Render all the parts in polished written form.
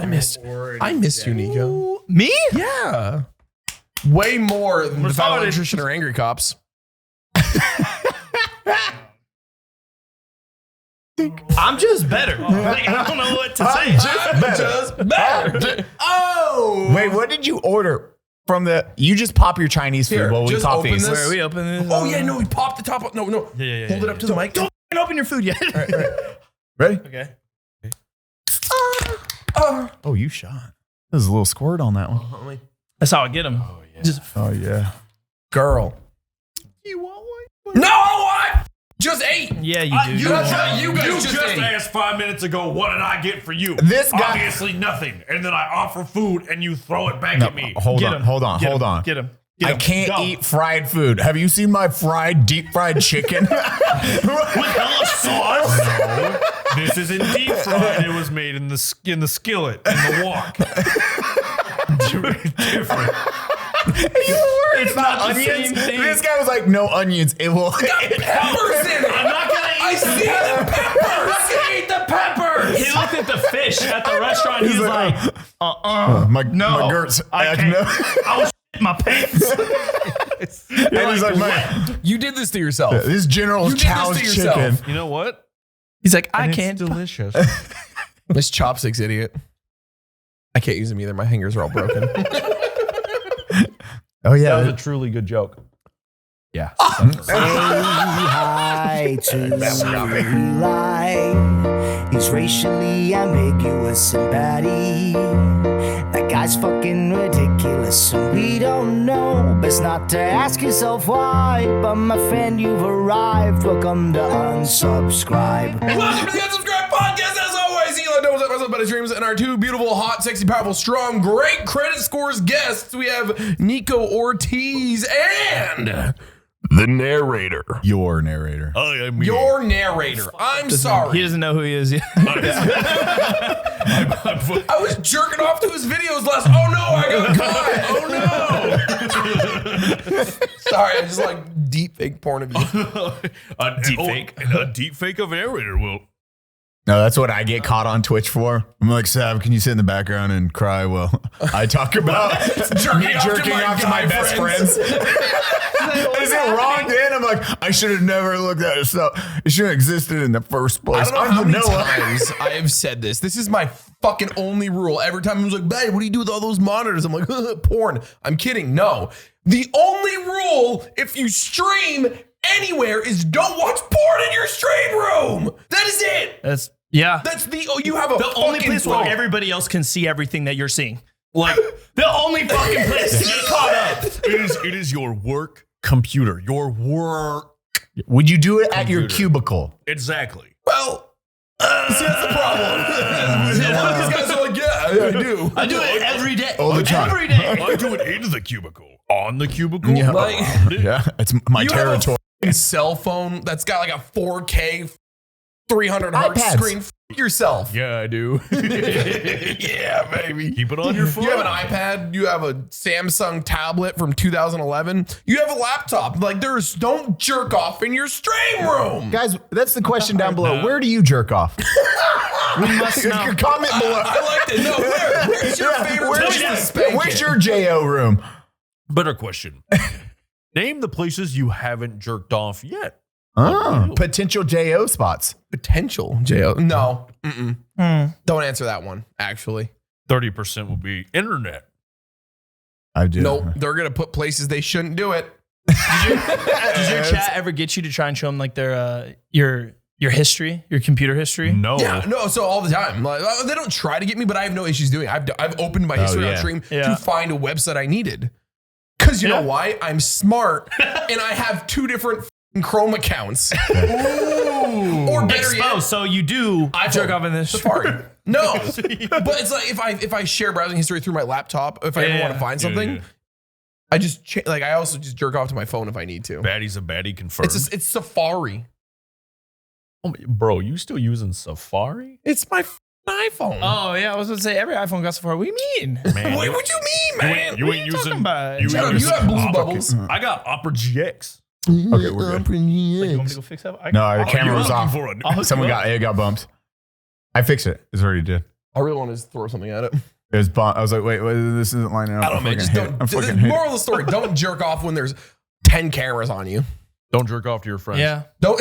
I missed you, Nico. Me? Yeah. Way more than the Valentine Nutrition or Angry Cops. I'm just better. Like, I don't know what to say. Just better. Oh. Wait, what did you order from the... You just pop your Chinese food Here, while we just pop open these. this. Where are we opening this? Oh, yeah, no, we popped the top. No. Yeah. Hold it up to the mic. Don't open your food yet. All right. Ready? Okay. Oh, you shot. There's a little squirt on that one. That's how I get them. Oh, yeah. Just Oh, yeah. Girl. You want one? No, I just ate. yeah, you do. You guys just asked 5 minutes ago, what did I get for you? This guy- Obviously nothing. And then I offer food and you throw it back at me. Hold on. Get him. I can't eat fried food. Have you seen my deep fried chicken? With hella sauce? No, this isn't deep fried. It was made in the skillet, in the wok. Different. It's not the same onions. thing. This guy was like, no onions. It will. Peppers in it. I'm not gonna eat I see the peppers. eat the peppers. He looked at the fish at the restaurant. He's like, My Gertz. I can't. I was my pants. And he's like, man, You did this to yourself. this General You did this Chow's to yourself. chicken. You know what? He's like, I can't. Delicious. This chopsticks idiot. I can't use them either. My fingers are all broken. Oh, yeah. That was a truly good joke. Yeah. Hi to lie. He's racially ambiguous and Baddie. That guy's fucking ridiculous and we don't know. Best not to ask yourself why. But my friend, you've arrived. Welcome to Unsubscribe. Welcome to the Unsubscribed Podcast. As always, Eli knows myself about his dreams and our two beautiful, hot, sexy, powerful, strong, great credit scores guests. We have Nikko Ortiz and the narrator. Your narrator. I am Your narrator. I'm sorry. He doesn't know who he is yet. I was jerking off to his videos last. Oh no, I got caught. Oh no. Sorry, I just like deep fake porn of you. A deep fake of narrator will. No, that's what I get caught on Twitch for. I'm like, Sav, can you sit in the background and cry while I talk about me jerking off to my best friends? Is it wrong then? I'm like, I should have never looked at it. So it shouldn't have existed in the first place. I don't know how many times I have said this. This is my fucking only rule. Every time I was like, Baddie, what do you do with all those monitors? I'm like, porn. I'm kidding. No. The only rule, if you stream anywhere, is don't watch porn in your stream room. That is it. That's You have a the only fucking place phone. where everybody else can see everything that you're seeing. Like the only fucking place to get caught up. It is your work computer. Your work. Would you do it at your cubicle? Exactly. Well, see, that's the problem. These guys are like, yeah, I do. I do it every day. All the time. Every day. I do it in the cubicle. On the cubicle. Yeah. Like, Yeah, it's my you have territory. a cell phone that's got like a 4K 300 hertz iPads. screen. F yourself. Yeah, I do. Yeah, baby. Keep it on your phone. You have an iPad. You have a Samsung tablet from 2011. You have a laptop. Like, don't jerk off in your stream room. Guys, that's the question down below. Where do you jerk off? We must know. Comment below. I liked it. No, where's your favorite place to spank Where's it? your JO room? Better question. Name the places you haven't jerked off yet. Oh, potential JO spots. Potential jail? No. Don't answer that one. Actually, 30% will be internet. I do. nope. They're gonna put places they shouldn't do it. Does your chat ever get you to try and show them like their your history, your computer history? No. Yeah, no. So all the time, like, they don't try to get me, but I have no issues doing it. I've opened my history on stream to find a website I needed. Because you know why? I'm smart and I have two different Chrome accounts. Ooh. Or better yet, So you do jerk off in this Safari. No, but it's like if I share browsing history through my laptop, if I ever want to find something, I just I also just jerk off to my phone if I need to. Baddie's a baddie confirmed. It's Safari. Oh, bro, you still using Safari? It's my iPhone. Oh yeah, I was gonna say every iPhone got Safari. What do you mean? Man, What do you mean, man? You ain't using. about? You You have blue bubbles. I got Opera GX. Okay, we're good. You want me to go fix that? No, the camera you're was looking off. for a- Someone got bumped. I fixed it. It's already did. I really want to throw something at it. It was I was like, wait, this isn't lining up. I don't know, man. Just don't. Moral of the story: don't jerk off when there's 10 cameras on you. Don't jerk off to your friends. Yeah. Don't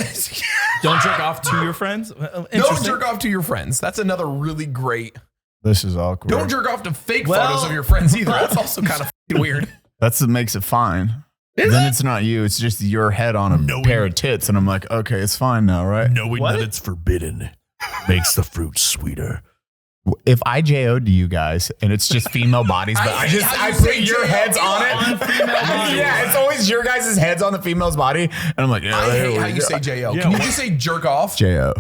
jerk off to your friends. Don't jerk off to your friends. That's another really great. This is awkward. Don't jerk off to fake photos of your friends either. That's also kind of weird. That's what makes it fine. Then it's not you. It's just your head on a pair of tits. And I'm like, okay, it's fine now, right? Knowing that it's forbidden makes the fruit sweeter. If I JO'd you guys and it's just female bodies, but I put your heads on it. Yeah, it's always your guys' heads on the female's body. And I'm like, I hate how you say JO. Can you just say jerk off? JO.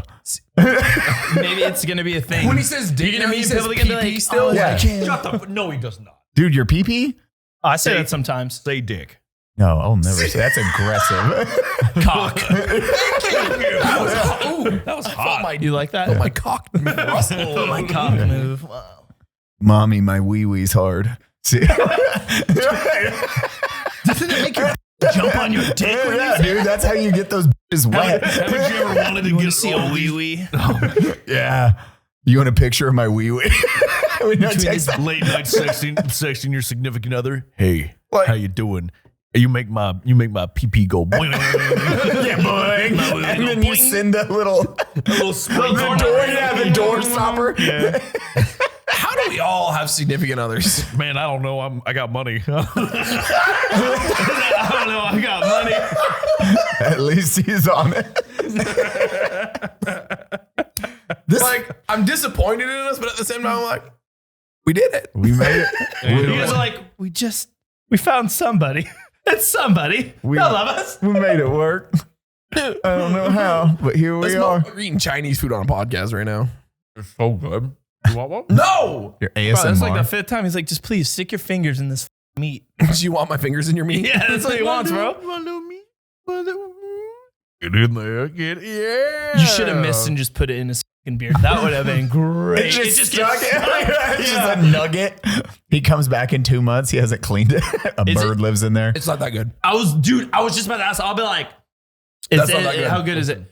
Maybe it's going to be a thing. When he says dick, You're gonna he meet says people that can be PP like, still. oh, Yeah. Shut the no, he does not. Dude, your pee-pee? I say that sometimes. Say dick. No, I'll never say that's aggressive. Cock. That was hot. You like that? My cock rustle. Oh, my cock move. Wow. Mommy, my wee-wee's hard. See? Doesn't it make you jump on your dick? Yeah, dude, that's how you get those bitches wet. Haven't you ever wanted to get See a wee wee? Yeah. You want a picture of my wee-wee? late night sexting your significant other? Hey, Like- how you doing? You make my pee go boing. Yeah, boy. And then you send a little spring the door stopper. Yeah. How do we all have significant others? Man, I don't know. I got money. I don't know. I got money. At least he's on it. I'm disappointed in us, but at the same time, I'm like, we did it. We made it. You guys are like, we found somebody. It's somebody. They'll love us. We made it work. I don't know how, but here we are. We're eating Chinese food on a podcast right now. It's so good. You want one? No! Your Bro, ASMR. that's like the 5th time. He's like, just please stick your fingers in this meat. Do you want my fingers in your meat? Yeah, that's what he wants, bro. Get in there. Yeah. You should have missed and just put it in his fucking beard. That would have been great. It just stuck. It's just a nugget. He comes back in 2 months. He hasn't cleaned it. A bird lives in there. It's not that good. I was just about to ask. I'll be like, That's not that good. how good is it?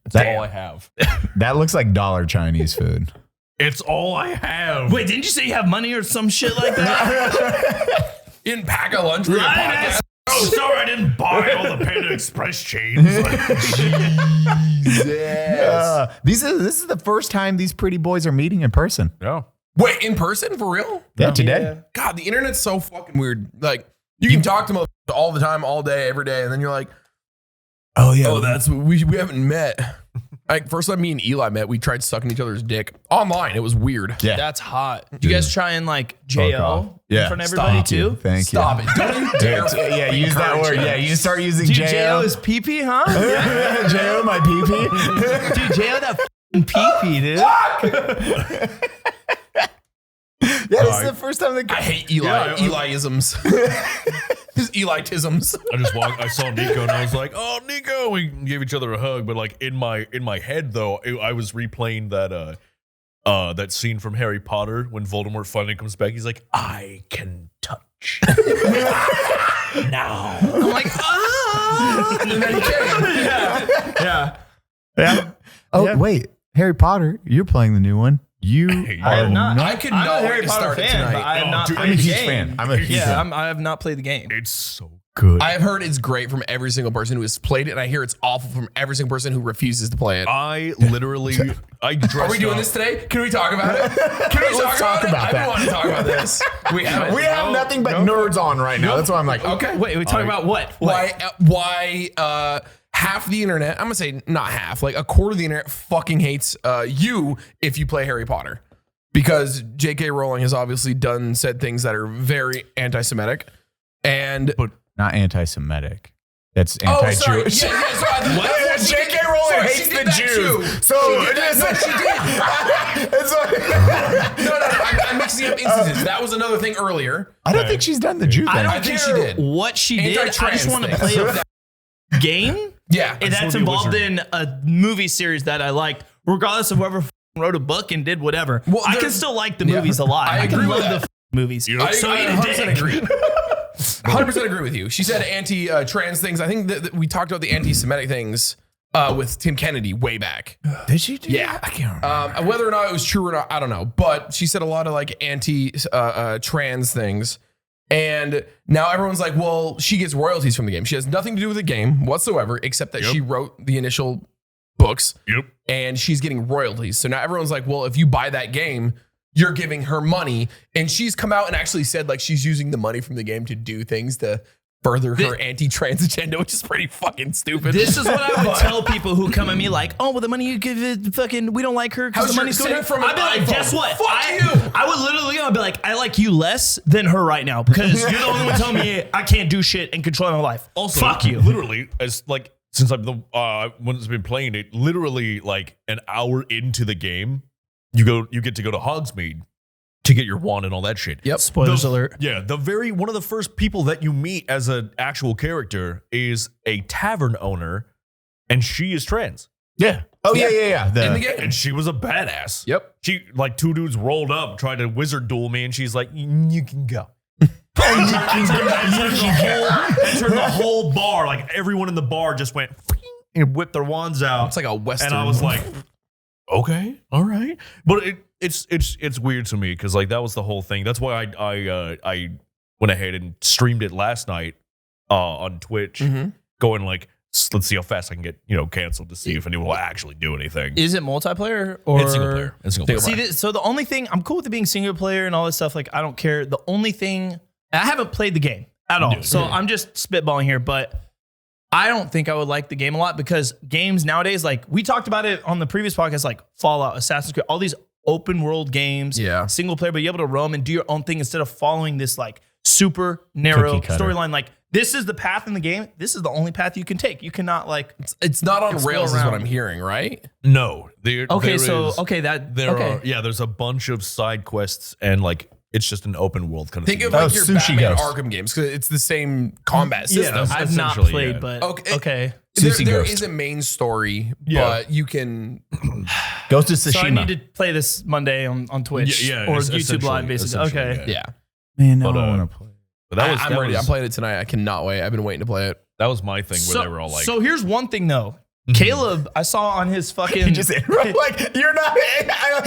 That's all I have. That looks like dollar Chinese food. It's all I have. Wait, didn't you say you have money or some shit like that? You didn't pack a lunch for your podcast. Oh, sorry, I didn't buy all the Panda Express chains. Jesus. This is the first time these pretty boys are meeting in person. Yeah. Wait, in person? For real? Yeah, today. God, the internet's so fucking weird. Like, you can talk to them all the time, all day, every day, and then you're like, Oh yeah. oh, that's we haven't met. Like, first time me and Eli met, we tried sucking each other's dick online. It was weird. Yeah. That's hot. Do you guys try and like JO Yeah. in front of everybody Stop. too? Thank Stop you. it. Don't you dare. Yeah, use that encourage word. it. Yeah, you start using Dude, JO. JO is pee-pee, huh? JO, my pee-pee. Dude, JO that f***ing pee-pee, dude. Yeah, this is the first time I hate Eli. Yeah, Eli-isms. His Eli-tisms. I saw Nico and I was like, "Oh, Nico!" We gave each other a hug, but like in my head though, I was replaying that scene from Harry Potter when Voldemort finally comes back. He's like, "I can touch now." I'm like, ah. And then he came. Yeah. Oh, wait. Harry Potter, you're playing the new one. You I are have not. I could I'm not a wait Harry to Potter start it fan, but tonight. I have not dude, played I'm a the huge game. fan. I'm a huge fan. I have not played the game. It's so Good. I have heard it's great from every single person who has played it, and I hear it's awful from every single person who refuses to play it. I literally, I dressed Are we doing up. this today? Can we talk about it? Can we Let's talk about I that. want to talk about this. We haven't. We have nothing but nerds on right now. That's why I'm like, Okay. Wait, we talking about what? Why half the internet, I'm going to say not half, like a quarter of the internet fucking hates you if you play Harry Potter. Because J.K. Rowling has obviously said things that are very anti-Semitic. And not anti-Semitic. That's oh, sorry. anti-Jewish. Yeah, so J.K. Rowling hates the Jews. So I'm mixing up instances. That was another thing earlier. I don't think she's done the Jew thing. I don't I think care she did. what she did. I Anti-trans just want to things. play a game Yeah. that's involved in a movie series that I liked, regardless of whoever wrote a book and did whatever. Well, I there- can still like the movies a lot. I I agree can with love that. the movies. I So eat a 100% dick. agree. 100% agree with you. She said anti-trans things. I think that we talked about the anti-Semitic things with Tim Kennedy way back. Did she do Yeah. that? I can't remember. Whether or not it was true or not, I don't know. But she said a lot of like anti-trans things. And now everyone's like, well, she gets royalties from the game. She has nothing to do with the game whatsoever, except that she wrote the initial books. Yep. And she's getting royalties. So now everyone's like, well, if you buy that game, you're giving her money. And she's come out and actually said like she's using the money from the game to do things to further her anti-trans agenda, which is pretty fucking stupid. This is what I would tell people who come at me like, oh, well, the money you give it, fucking, we don't like her because How's the money's your going send from an I'd be like, iPhone? guess what? Fuck you. I would literally be like, I like you less than her right now because you're the only one telling me I can't do shit and control my life. Also, fuck you. Literally, as like since I've when it's been playing it, literally like an hour into the game, you get to go to Hogsmeade to get your wand and all that shit. Yep. Spoilers alert. Yeah, one of the first people that you meet as an actual character is a tavern owner, and she is trans. Yeah. Oh, yeah. In the game. And she was a badass. Yep. She like two dudes rolled up, tried to wizard duel me, and she's like, "You can go." Turned the whole bar, like everyone in the bar just went and whipped their wands out. It's like a Western. And I was like, okay, all right. But it's weird to me because like that was the whole thing. That's why I went ahead and streamed it last night on Twitch, going like, let's see how fast I can get canceled to see if anyone will actually do anything. Is it multiplayer or It's single player? It's single player. See, so the only thing I'm cool with it being single player and all this stuff. Like, I don't care. The only thing I haven't played the game at all, so I'm just spitballing here. But I don't think I would like the game a lot because games nowadays, like we talked about it on the previous podcast, like Fallout, Assassin's Creed, all these open world games, single player, but you're able to roam and do your own thing instead of following this like super narrow storyline. Like this is the path in the game. This is the only path you can take. You cannot like it's not on rails, around. is what I'm hearing, right? No. There's a bunch of side quests and like it's just an open world kind of Think thing. of like your Sushi Batman Ghost. Arkham games because it's the same combat system. I've not essentially, played, yeah. but Okay. okay. There Ghost. is a main story, Yeah. but you can. Ghost of So I Tsushima. need to play this Monday on Twitch Yeah, or it's YouTube Live, essentially, basically. Okay. Yeah, Man, no, But, I want to play. But that was I'm ready. I'm playing it tonight. I cannot wait. I've been waiting to play it. that was my thing where they were all like, So here's one thing though. Caleb, I saw on his fucking. He just interrupted, like, you're not.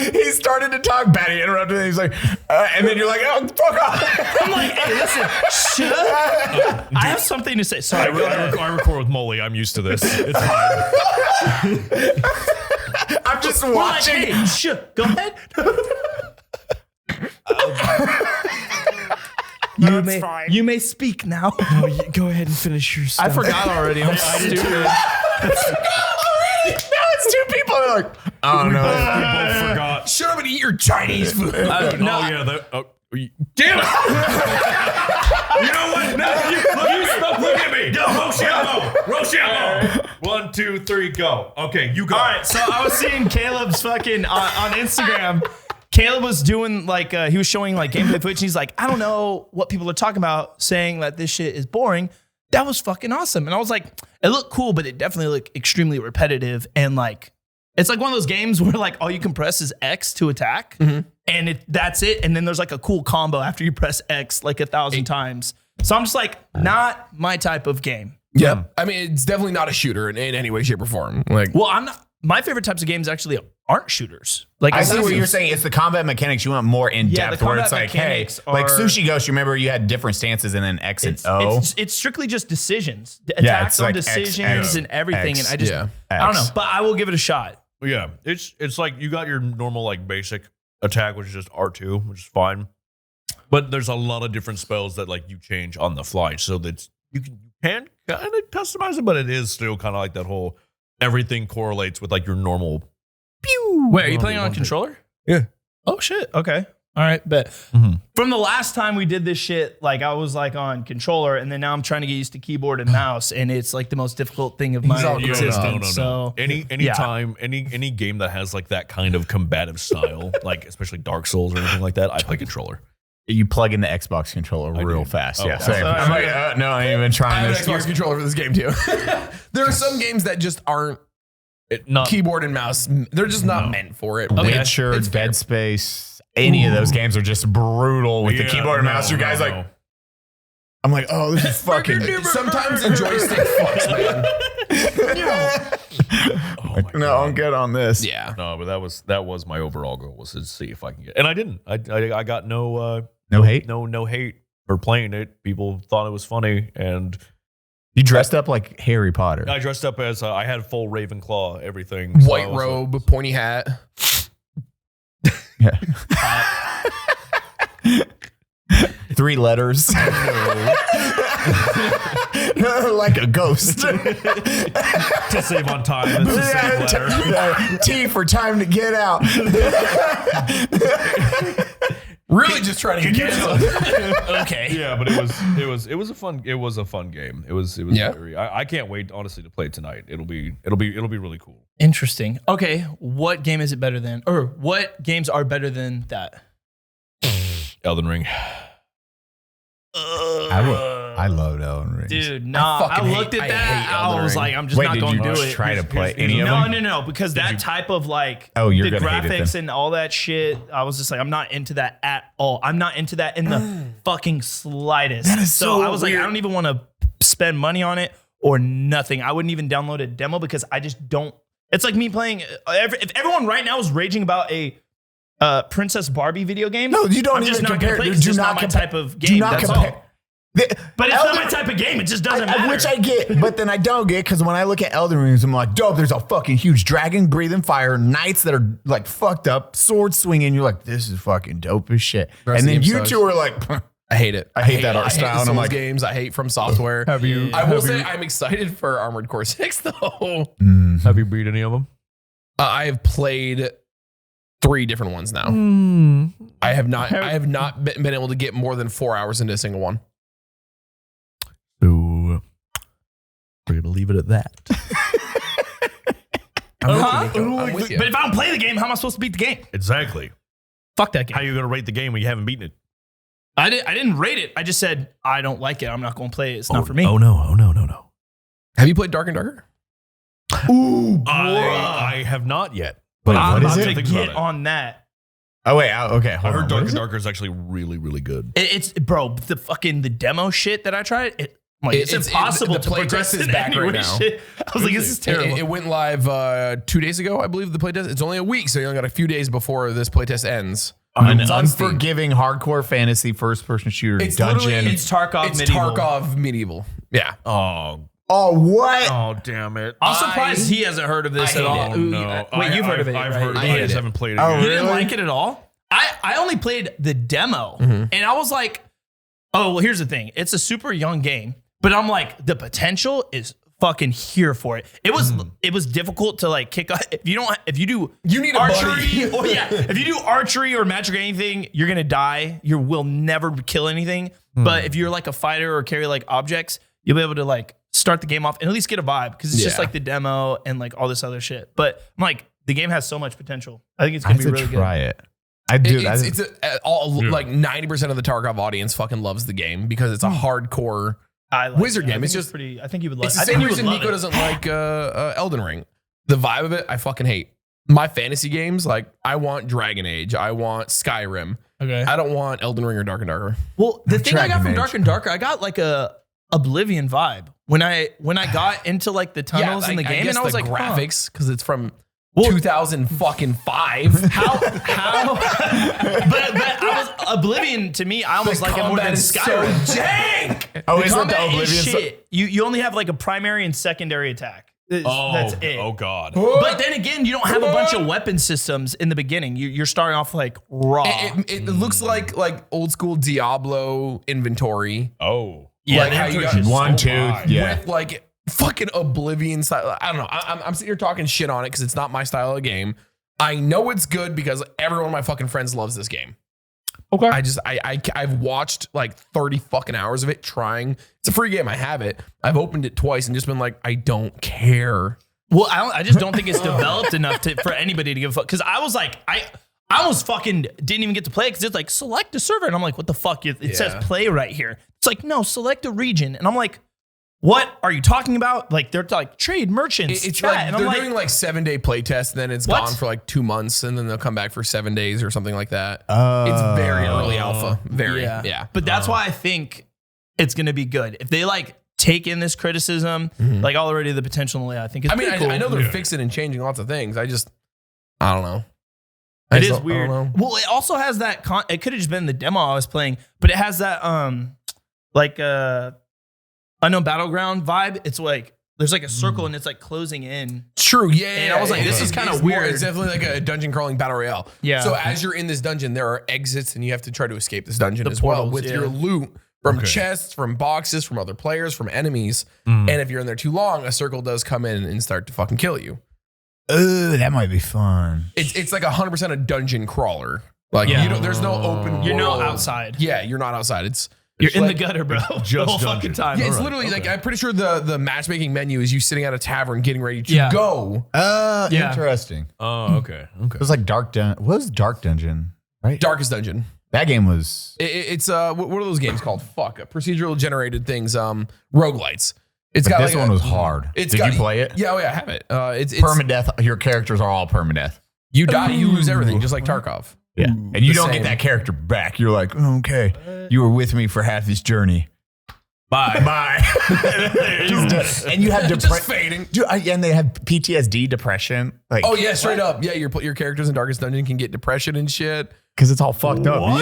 He started to talk, Baddie interrupted, and he's like, and then you're like, oh, fuck off. I'm like, hey, listen, shut up. I have something to say. Sorry, I record with Molly. I'm used to this. It's fine. I'm just we're like, watching. hey, go ahead. You may speak now. Go ahead and finish your stuff. I forgot already. I'm stupid. Now it's two people. They're like, oh no. Both forgot. Shut up and eat your Chinese food. No. Oh yeah. Damn it! You know what? No, look at me. Go, Rochelle. 1, 2, 3, go. Okay, you go. All right, so I was seeing Caleb's fucking on Instagram. Caleb was doing like he was showing like gameplay footage. And he's like, I don't know what people are talking about, saying that this shit is boring. That was fucking awesome, and I was like, it looked cool, but it definitely looked extremely repetitive and like it's like one of those games where like all you can press is X to attack, and that's it. And then there's like a cool combo after you press X like 1,000 times. So I'm just like, not my type of game. Yep. I mean, it's definitely not a shooter in any way, shape, or form. Like, Well, I'm not. My favorite types of games actually aren't shooters. Like I see what you're saying. It's the combat mechanics you want more in Yeah, depth, the where it's combat like, hey, mechanics like are- Sushi Ghost. You remember you had different stances and then X and O. It's strictly just decisions, Yeah, attacks it's on like decisions X, and everything. X, And I just, yeah, I don't X. know, but I will give it a shot. Yeah, it's like you got your normal like basic attack, which is just R2, which is fine. But there's a lot of different spells that like you change on the fly, so that you can kind of customize it, but it is still kind of like that whole everything correlates with like your normal. Pew. Wait, are you playing on controller? Yeah. Oh shit. Okay. All right. Bet. From the last time we did this shit, like I was like on controller, and then now I'm trying to get used to keyboard and mouse, and it's like the most difficult thing of my all grown up. existence. So Any time, any game that has like that kind of combative style, like especially Dark Souls or anything like that, I play controller. You plug in the Xbox controller real fast. Oh, Yeah, okay. same. I'm like, no, I ain't even I trying have this. an Xbox controller for this game too. There are some games that just aren't Not keyboard and mouse. They're just not meant for it. Witcher, It's fair. Dead Space, any of those games are just brutal with the Yeah, keyboard and no, mouse. You guys no, like, no. I'm like, oh, this is fucking. Sometimes the joystick fucks, man. No, I'm good on this. Yeah. No, but that was my overall goal, was to see if I can get. And I didn't. I got no hate. No hate for playing it. People thought it was funny, and You dressed up like Harry Potter. I dressed up as I had full Ravenclaw, everything. So I White was robe, pointy hat. Yeah. 3 letters. Like a ghost. to save on time. It's the same letter. T for time to get out. Really just trying to get canceled. Okay. Yeah, but it was a fun game. It was Yeah. very, I can't wait honestly to play it tonight. It'll be really cool. Interesting. Okay, what game is it better than? Or what games are better than that? Elden Ring. I love Elden Ring. Dude, no. I looked at that. hate I Elden was Ring. like, I'm just Wait, not did going you to do it. try to play any of them? No, because that type of like You're the gonna hate it graphics then. and all that shit, I was just like, I'm not into that at all. I'm not into that in the fucking slightest. That is so I was like, weird. I don't even want to spend money on it or nothing. I wouldn't even download a demo because I just don't. It's like me playing. If everyone right now is raging about a Princess Barbie video game, No, you don't I'm even just not compare. gonna play. Do It's just not not my compare- type of Do game. not That's compare. all. But it's not my type of game. It just doesn't matter. Which I get, but then I don't get because when I look at Elden Rings, I'm like, dope, there's a fucking huge dragon breathing fire, knights that are like fucked up, sword swinging. You're like, this is fucking dope as shit. Rest And of then the you game two are like, I hate it. I hate that art style, I hate and I'm Souls like- games. I hate From Software. Have you? I will say I'm excited for Armored Core 6 though. Have you beat any of them? I have played 3 different ones now. I have not been able to get more than 4 hours into a single one. So we're gonna leave it at that. I'm with you. But if I don't play the game, how am I supposed to beat the game? Exactly. Fuck that game. How are you gonna rate the game when you haven't beaten it? I didn't rate it. I just said I don't like it. I'm not going to play it. It's not for me. Oh no! Have you played Dark and Darker? I have not yet. Wait, I'm what is about it? to Think about get it. on that. Oh wait, okay. I Hold heard on. Dark What is and it? Darker is actually really, really good. It's bro, the demo shit that I tried. It's impossible the to play progress test is in back any right way, now. shit. I was like, this is terrible. It went live 2 days ago, I believe. The playtest. It's only a week, so you only got a few days before this playtest ends. An It's on Steam. unforgiving hardcore fantasy first-person shooter It's dungeon. literally- It's Tarkov It's Medieval. Tarkov Medieval. Yeah. Oh what? damn it! I'm surprised he hasn't heard of this I at all. hate it. Ooh, No. wait, you've heard of it? I've right? heard. I I hated just it. haven't played it. Oh, yet. You didn't Really? like it at all? I only played the demo, and I was like, oh, well, here's the thing. It's a super young game, but I'm like, the potential is fucking here for it. It was difficult to like kick off. If you do You need a archery buddy. if you do archery or magic or anything, you're gonna die. You will never kill anything. But if you're like a fighter or carry like objects, you'll be able to like start the game off and at least get a vibe because it's just Yeah. like the demo and like all this other shit. But I'm like, the game has so much potential. I think it's I gonna have be to really good. try it. I do. Like 90% of the Tarkov audience fucking loves the game because it's a hardcore. I like Wizard it. I game. think It's just- pretty. I think you would like. It's the I think same you would reason love Nico it. doesn't like Elden Ring. The vibe of it, I fucking hate. My fantasy games, like I want Dragon Age, I want Skyrim. Okay. I don't want Elden Ring or Dark and Darker. Well, the thing I got Dragon from Age. Dark and Darker, I got like a Oblivion vibe when I got into like the tunnels in the game, and I was the like, graphics because it's from Well- 2005. how? But I was Oblivion to me. I almost like it more than Skyrim. jank. Oh, The isn't the combat is Oblivion? shit. You only have like a primary and secondary attack. That's it. Oh god. But then again, you don't have a bunch of weapon systems in the beginning. You're starting off like raw. It looks like old school Diablo inventory. Oh. Yeah, like how you got 1, 2, yeah. with like fucking Oblivion style. I don't know. I'm sitting here talking shit on it because it's not my style of game. I know it's good because every one of my fucking friends loves this game. Okay. I've watched like 30 fucking hours of it trying. It's a free game. I have it. I've opened it twice and just been like, I don't care. Well, I just don't think it's developed enough for anybody to give a fuck. Because I was like, I almost fucking didn't even get to play it because it's like, select a server. And I'm like, what the fuck? It says play right here. It's like, no, select a region. And I'm like, what are you talking about? Like, they're like, trade, merchants, It's chat. like And they're I'm like, doing like 7-day play tests, and then it's What? gone for like 2 months, and then they'll come back for 7 days or something like that. It's very early alpha. Very, yeah. But that's why I think it's going to be good. If they like take in this criticism, like already the potential, I think it's pretty cool. I know they're fixing and changing lots of things. I don't know. It is weird. Well, it also has that. It could have just been the demo I was playing, but it has that like Unknown Battleground vibe. It's like there's like a circle and it's like closing in. True, yeah. And I was like, this is kind of weird. It's definitely like a dungeon crawling battle royale. Yeah. So as you're in this dungeon, there are exits, and you have to try to escape this dungeon as portals, well with yeah. your loot from chests, from boxes, from other players, from enemies. And if you're in there too long, a circle does come in and start to fucking kill you. Oh, that might be fun. It's like 100% a dungeon crawler. Like you don't, there's no open. You're world. not outside. Yeah, you're not outside. You're in like, the gutter, bro. Just the whole dungeon. fucking time. Yeah, it's literally like I'm pretty sure the matchmaking menu is you sitting at a tavern getting ready to go. Yeah. Interesting. Oh, okay. It was like Dark Dungeon. What was Dark Dungeon? Right? Darkest Dungeon. That game was. It's what are those games called? Fuck, procedural generated things. Roguelites. It's got This like one was hard. It's Did got, you play it? Yeah, I have it. It's Permadeath. Your characters are all permadeath. You die, you lose everything, just like Tarkov. Yeah. And you the don't same. get that character back. You're like, oh, okay, you were with me for half this journey. Bye. Bye. And you have Just fading. Dude, and they have PTSD, depression. Like, Oh yeah, straight up. Yeah, your characters in Darkest Dungeon can get depression and shit. because it's all fucked up. What?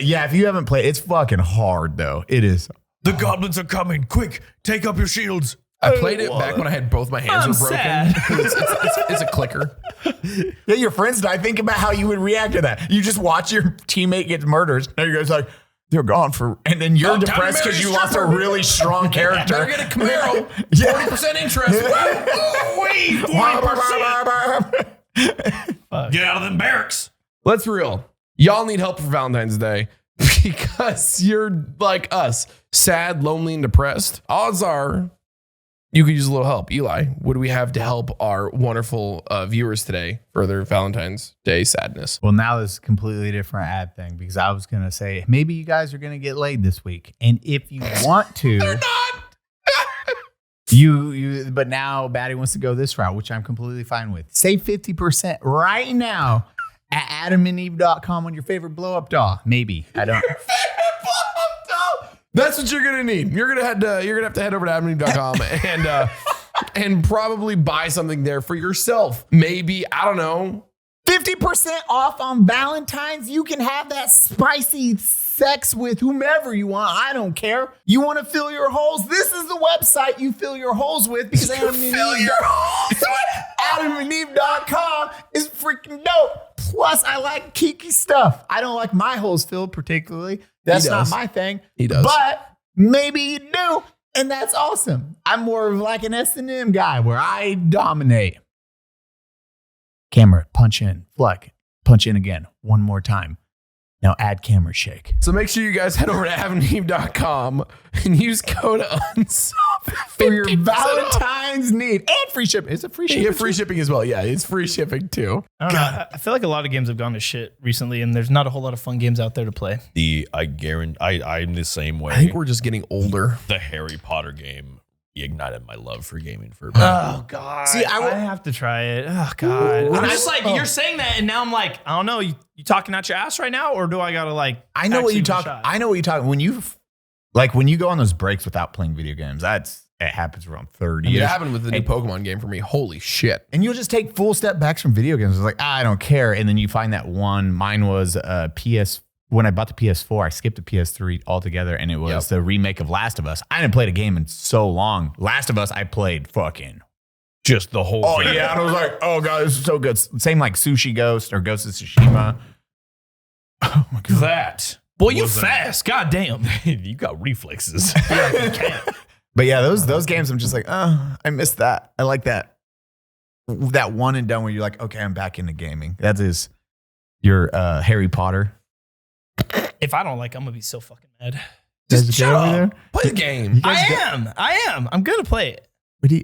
Yeah. If you haven't played, it's fucking hard though. It is. The goblins are coming. Quick, take up your shields. I played it back when I had both my hands were broken. sad. It's a clicker. Yeah, your friends die. Think about how you would react to that. You just watch your teammate get murdered. And you guys like, they're gone for, and then you're Oh, time to depressed marry because you a lost a stripper. really strong character. Better get a Camaro. Yeah. 40% interest. Wait, 40%. Get out of them barracks. Let's be real. Y'all need help for Valentine's Day because you're like us, sad, lonely, and depressed. Odds are you could use a little help. Eli, what do we have to help our wonderful viewers today for their Valentine's Day sadness? Well, now this is a completely different ad thing because I was going to say, maybe you guys are going to get laid this week. And if you want to, They're not. but now Baddie wants to go this route, which I'm completely fine with. Save 50% right now at adamandeve.com on your favorite blow up doll. Maybe. I don't. That's what you're gonna need. You're gonna have to head over to adamandeve.com and probably buy something there for yourself. Maybe, I don't know. 50% off on Valentine's. You can have that spicy sex with whomever you want. I don't care. You want to fill your holes? This is the website you fill your holes with because AdamandEve.com is freaking dope. Plus, I like kinky stuff. I don't like my holes filled particularly. That's not my thing. He does. But maybe you do, and that's awesome. I'm more of like an S&M guy where I dominate. Camera, punch in. Fluck, punch in again. One more time. Now add camera shake. So make sure you guys head over to adamandeve.com and use code UNSUB For your Valentine's need. And free shipping. Is it free shipping? Yeah, free shipping as well. Yeah, it's free shipping too. I feel like a lot of games have gone to shit recently, and there's not a whole lot of fun games out there to play. I guarantee I'm the same way. I think we're just getting older. The Harry Potter game ignited my love for gaming for Oh God! See, I have to try it. Oh God! I'm just like you're saying that, and now I'm like, I don't know. You talking out your ass right now, or do I gotta like? I know what you actually talk. shot? I know what you talk. When you go on those breaks without playing video games, it happens around 30. I mean, it happened with the new Pokemon game for me. Holy shit. And you'll just take full step backs from video games. It's like, I don't care. And then you find that one. Mine was when I bought the PS4, I skipped the PS3 altogether, and it was the remake of Last of Us. I hadn't played a game in so long. Last of Us, I played fucking just the whole Oh thing. yeah, and I was like, oh god, this is so good. Same like Sushi Ghost or Ghost of Tsushima. Oh my god. That boy, you fast. God damn. You got reflexes. But yeah, those games, I'm just like, oh, I missed that. I like that one and done where you're like, okay, I'm back into gaming. That is your Harry Potter. If I don't like, I'm gonna be so fucking mad. Just shut up. Play the game. I am. I'm gonna play it.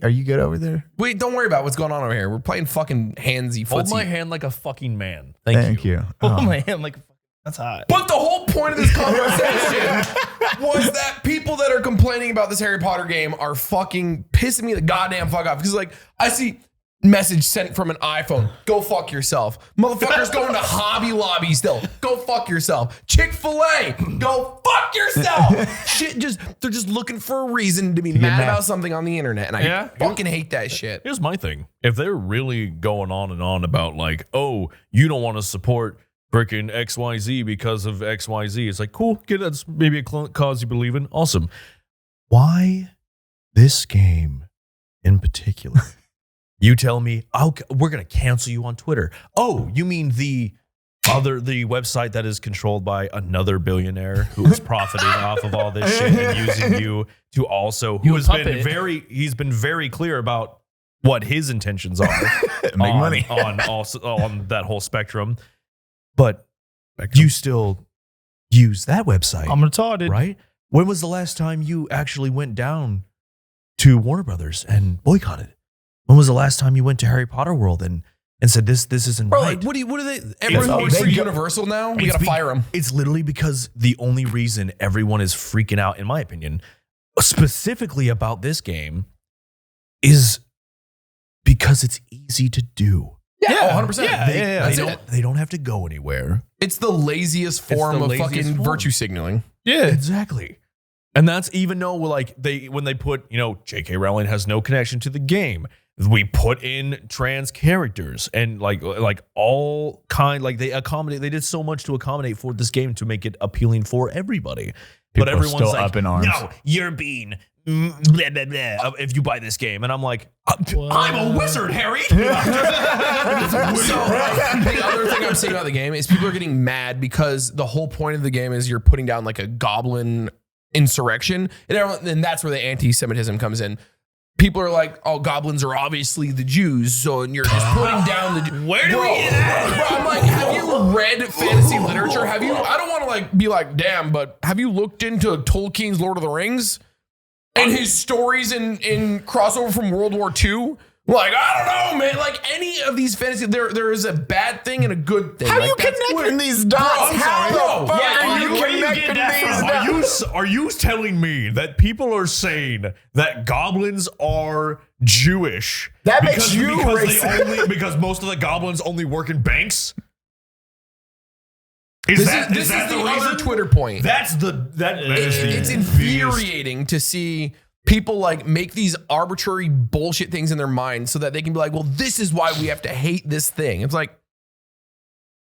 Are you good over there? Wait, don't worry about what's going on over here. We're playing fucking handsy Hold footsie. my hand like a fucking man. Thank you. Oh my hand, like that's hot. But the whole point of this conversation was that people that are complaining about this Harry Potter game are fucking pissing me the goddamn fuck off. Because like I see message sent from an iPhone. Go fuck yourself. Motherfuckers going to Hobby Lobby still. Go fuck yourself. Chick-fil-A. Go fuck yourself. Shit, they're just looking for a reason to be mad about something on the internet. And I fucking hate that shit. Here's my thing. If they're really going on and on about like, oh, you don't want to support freaking XYZ because of XYZ, it's like, cool, that's maybe a cause you believe in. Awesome. Why this game in particular? You tell me, we're going to cancel you on Twitter. Oh, you mean the website that is controlled by another billionaire who is profiting off of all this shit and using you to also, he's been very clear about what his intentions are. Make money. on that whole spectrum. But you still use that website. I'm retarded. Right? When was the last time you actually went down to Warner Brothers and boycotted? When was the last time you went to Harry Potter World and said this isn't right? Like, what do they? Everyone works for Universal now. We gotta fire them. It's literally because the only reason everyone is freaking out, in my opinion, specifically about this game, is because it's easy to do. Yeah, 100%. They don't have to go anywhere. It's the laziest form of fucking virtue signaling. Yeah, exactly. And that's even though when they put, J.K. Rowling has no connection to the game. We put in trans characters and like all kind, like they did so much to accommodate for this game to make it appealing for everybody. People but everyone's still like, up in arms. no, you're being blah, blah, blah, if you buy this game. And I'm like, I'm a wizard, Harry. So the other thing I'm saying about the game is people are getting mad because the whole point of the game is you're putting down like a goblin insurrection. And that's where the anti-Semitism comes in. People are like, oh, goblins are obviously the Jews, so and you're just putting down the Jews. Where do we get that? Bro, I'm like, have you read fantasy literature? I don't want to be like, damn, but have you looked into Tolkien's Lord of the Rings and his stories in crossover from World War II? Like, I don't know, man. Like any of these fantasy, there is a bad thing and a good thing. How you connecting these dots? How the fuck are you connecting these dots? Are you telling me that people are saying that goblins are Jewish? That makes you racist. Because most of the goblins only work in banks? This is the other Twitter point. It's infuriating to see people like make these arbitrary bullshit things in their mind so that they can be like, well, this is why we have to hate this thing. It's like,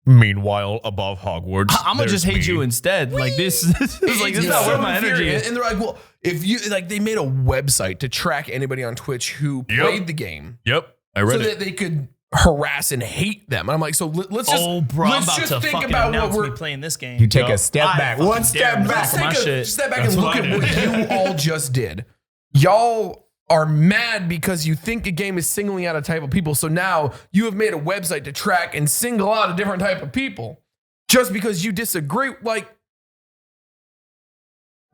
meanwhile, above Hogwarts, I'm gonna just hate you instead. Like this is like this is not where my energy is. And they're like, well, if you they made a website to track anybody on Twitch who played the game. Yep, I read so that they could harass and hate them. And I'm like, so let's just think about what we're playing this game. You take a step back, one step back. Let's take a step back and look at what you all just did. Y'all are mad because you think a game is singling out a type of people. So now you have made a website to track and single out a different type of people just because you disagree. Like,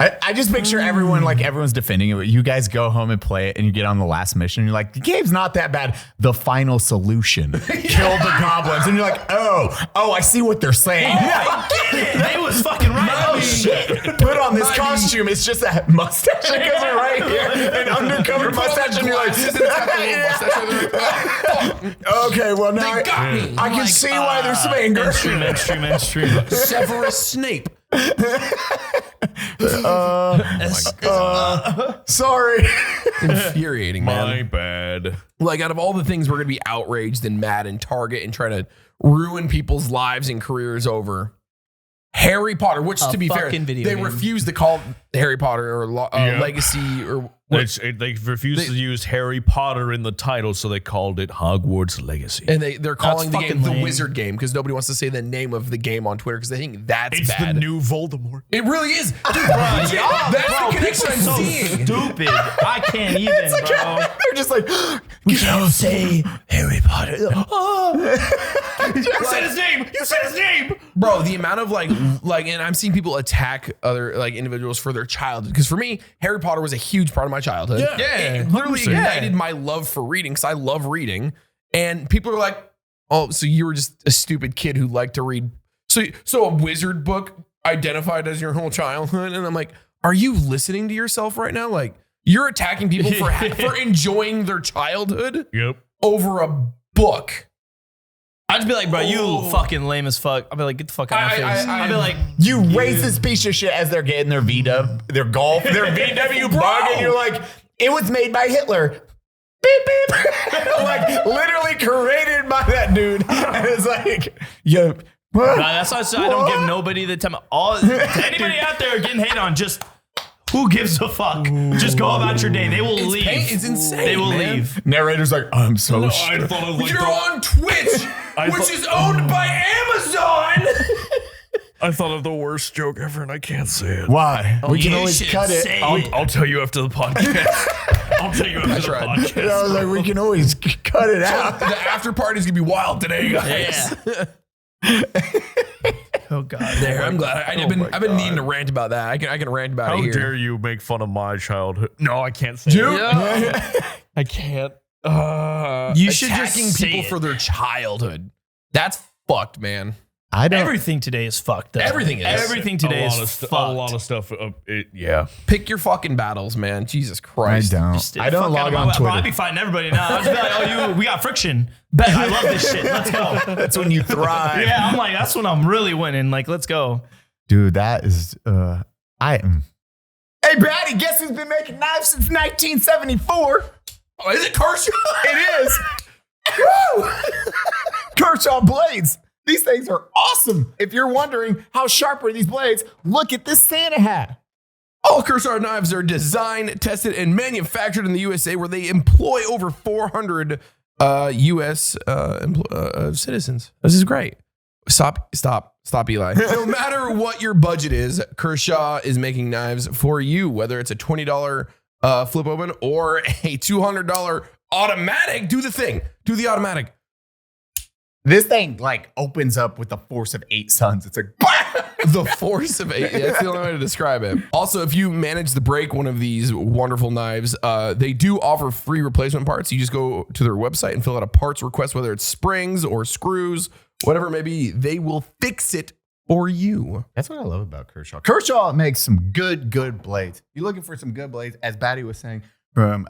I just make sure everyone's defending it. You guys go home and play it and you get on the last mission. And you're like, the game's not that bad. The final solution, kill the goblins. And you're like, oh, I see what they're saying. They was fucking right. Oh shit. Put on this costume. It's just a mustache that goes right here. An undercover mustache. And you're like, okay, well now I can see why there's some anger. Mainstream. Severus Snape. Sorry. Infuriating, man. My bad. Like, out of all the things we're gonna be outraged and mad and target and try to ruin people's lives and careers over, Harry Potter, which to be fair, they refuse to call Harry Potter or Legacy or they refused to use Harry Potter in the title, so they called it Hogwarts Legacy. And they're calling the game the Wizard game because nobody wants to say the name of the game on Twitter because they think that's bad. It's the new Voldemort. It really is. Dude, that's the connection I'm seeing. Stupid. I can't even, bro. They're just like, we can't say Harry Potter. You said his name. You said his name. Bro, the amount of like, and I'm seeing people attack other individuals for their childhood. Because for me, Harry Potter was a huge part of my childhood. Yeah. It literally ignited my love for reading because I love reading. And people are like, oh, so you were just a stupid kid who liked to read. So a wizard book identified as your whole childhood. And I'm like, are you listening to yourself right now? Like, you're attacking people for enjoying their childhood. Yep. over a book. I'd just be like, bro, you fucking lame as fuck. I'd be like, get the fuck out of my face. I'd be like, you racist piece of shit as they're getting their VW, their golf, their VW bug, and you're like, it was made by Hitler. Beep, beep. Like, literally created by that dude. And it's like, yo. nah, that's why I don't give nobody the time. Anybody out there getting hate on, just who gives a fuck? Just go about your day. They will leave. It's insane. They will man. leave. Narrator's like, I'm so I sure. thought it was like You're on Twitch, which is owned by Amazon. I thought of the worst joke ever, and I can't say it. Why? We can you always should cut it. say I'll tell you after the podcast. I'll tell you after the right. podcast. I was like, we can always cut it out. The after party's gonna be wild today, guys. Yeah. Oh God. There, I'm glad. I've been needing to rant about that. I can rant about How it here. dare you make fun of my childhood? No, I can't say Dude, it. I can't. You should attacking just people say for their childhood. That's fucked, man. I don't. everything today is fucked up. Everything is. Everything today is fucked. A lot of stuff. Yeah. Pick your fucking battles, man. Jesus I Christ. don't. Just I don't fuck log out on of my- I'd be Twitter. fighting everybody now. I'd just be like, we got friction. Bet I love this shit. Let's go. That's when you thrive. Yeah, I'm like, that's when I'm really winning. Like, let's go. Dude, that is, I am. Hey, Baddie, guess who's been making knives since 1974? Oh, is it Kershaw? It is. Woo! Kershaw blades. These things are awesome. If you're wondering how sharp are these blades, look at this Santa hat. All Kershaw knives are designed, tested, and manufactured in the USA, where they employ over 400 U.S. Citizens. This is great. Stop, Eli. No matter what your budget is, Kershaw is making knives for you, whether it's a $20 flip open or a $200 automatic. Do the thing. Do the automatic. This thing like opens up with the force of 8 suns. It's like, The force of 8. That's the only way to describe it. Also, if you manage to break one of these wonderful knives, they do offer free replacement parts. You just go to their website and fill out a parts request, whether it's springs or screws, whatever it may be. They will fix it for you. that's what I love about Kershaw. Kershaw makes some good blades. You're looking for some good blades, as Baddie was saying, from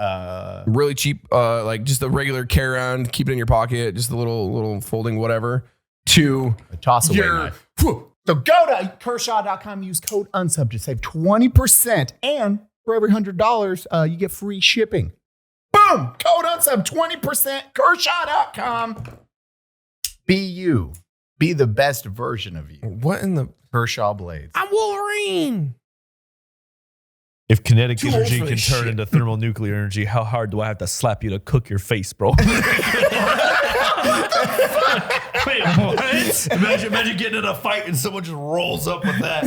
Really cheap, like just a regular carry around, keep it in your pocket, just a little folding whatever, to a toss away your knife. So go to Kershaw.com, use code UNSUB to save 20%. And for every $100, you get free shipping. Boom! Code UNSUB, 20%. Kershaw.com. Be you. Be the best version of you. what in the? Kershaw blades. I'm Wolverine. If kinetic Too old energy for can this turn shit. into thermonuclear energy, how hard do I have to slap you to cook your face, bro? Wait, what? imagine getting in a fight and someone just rolls up with that.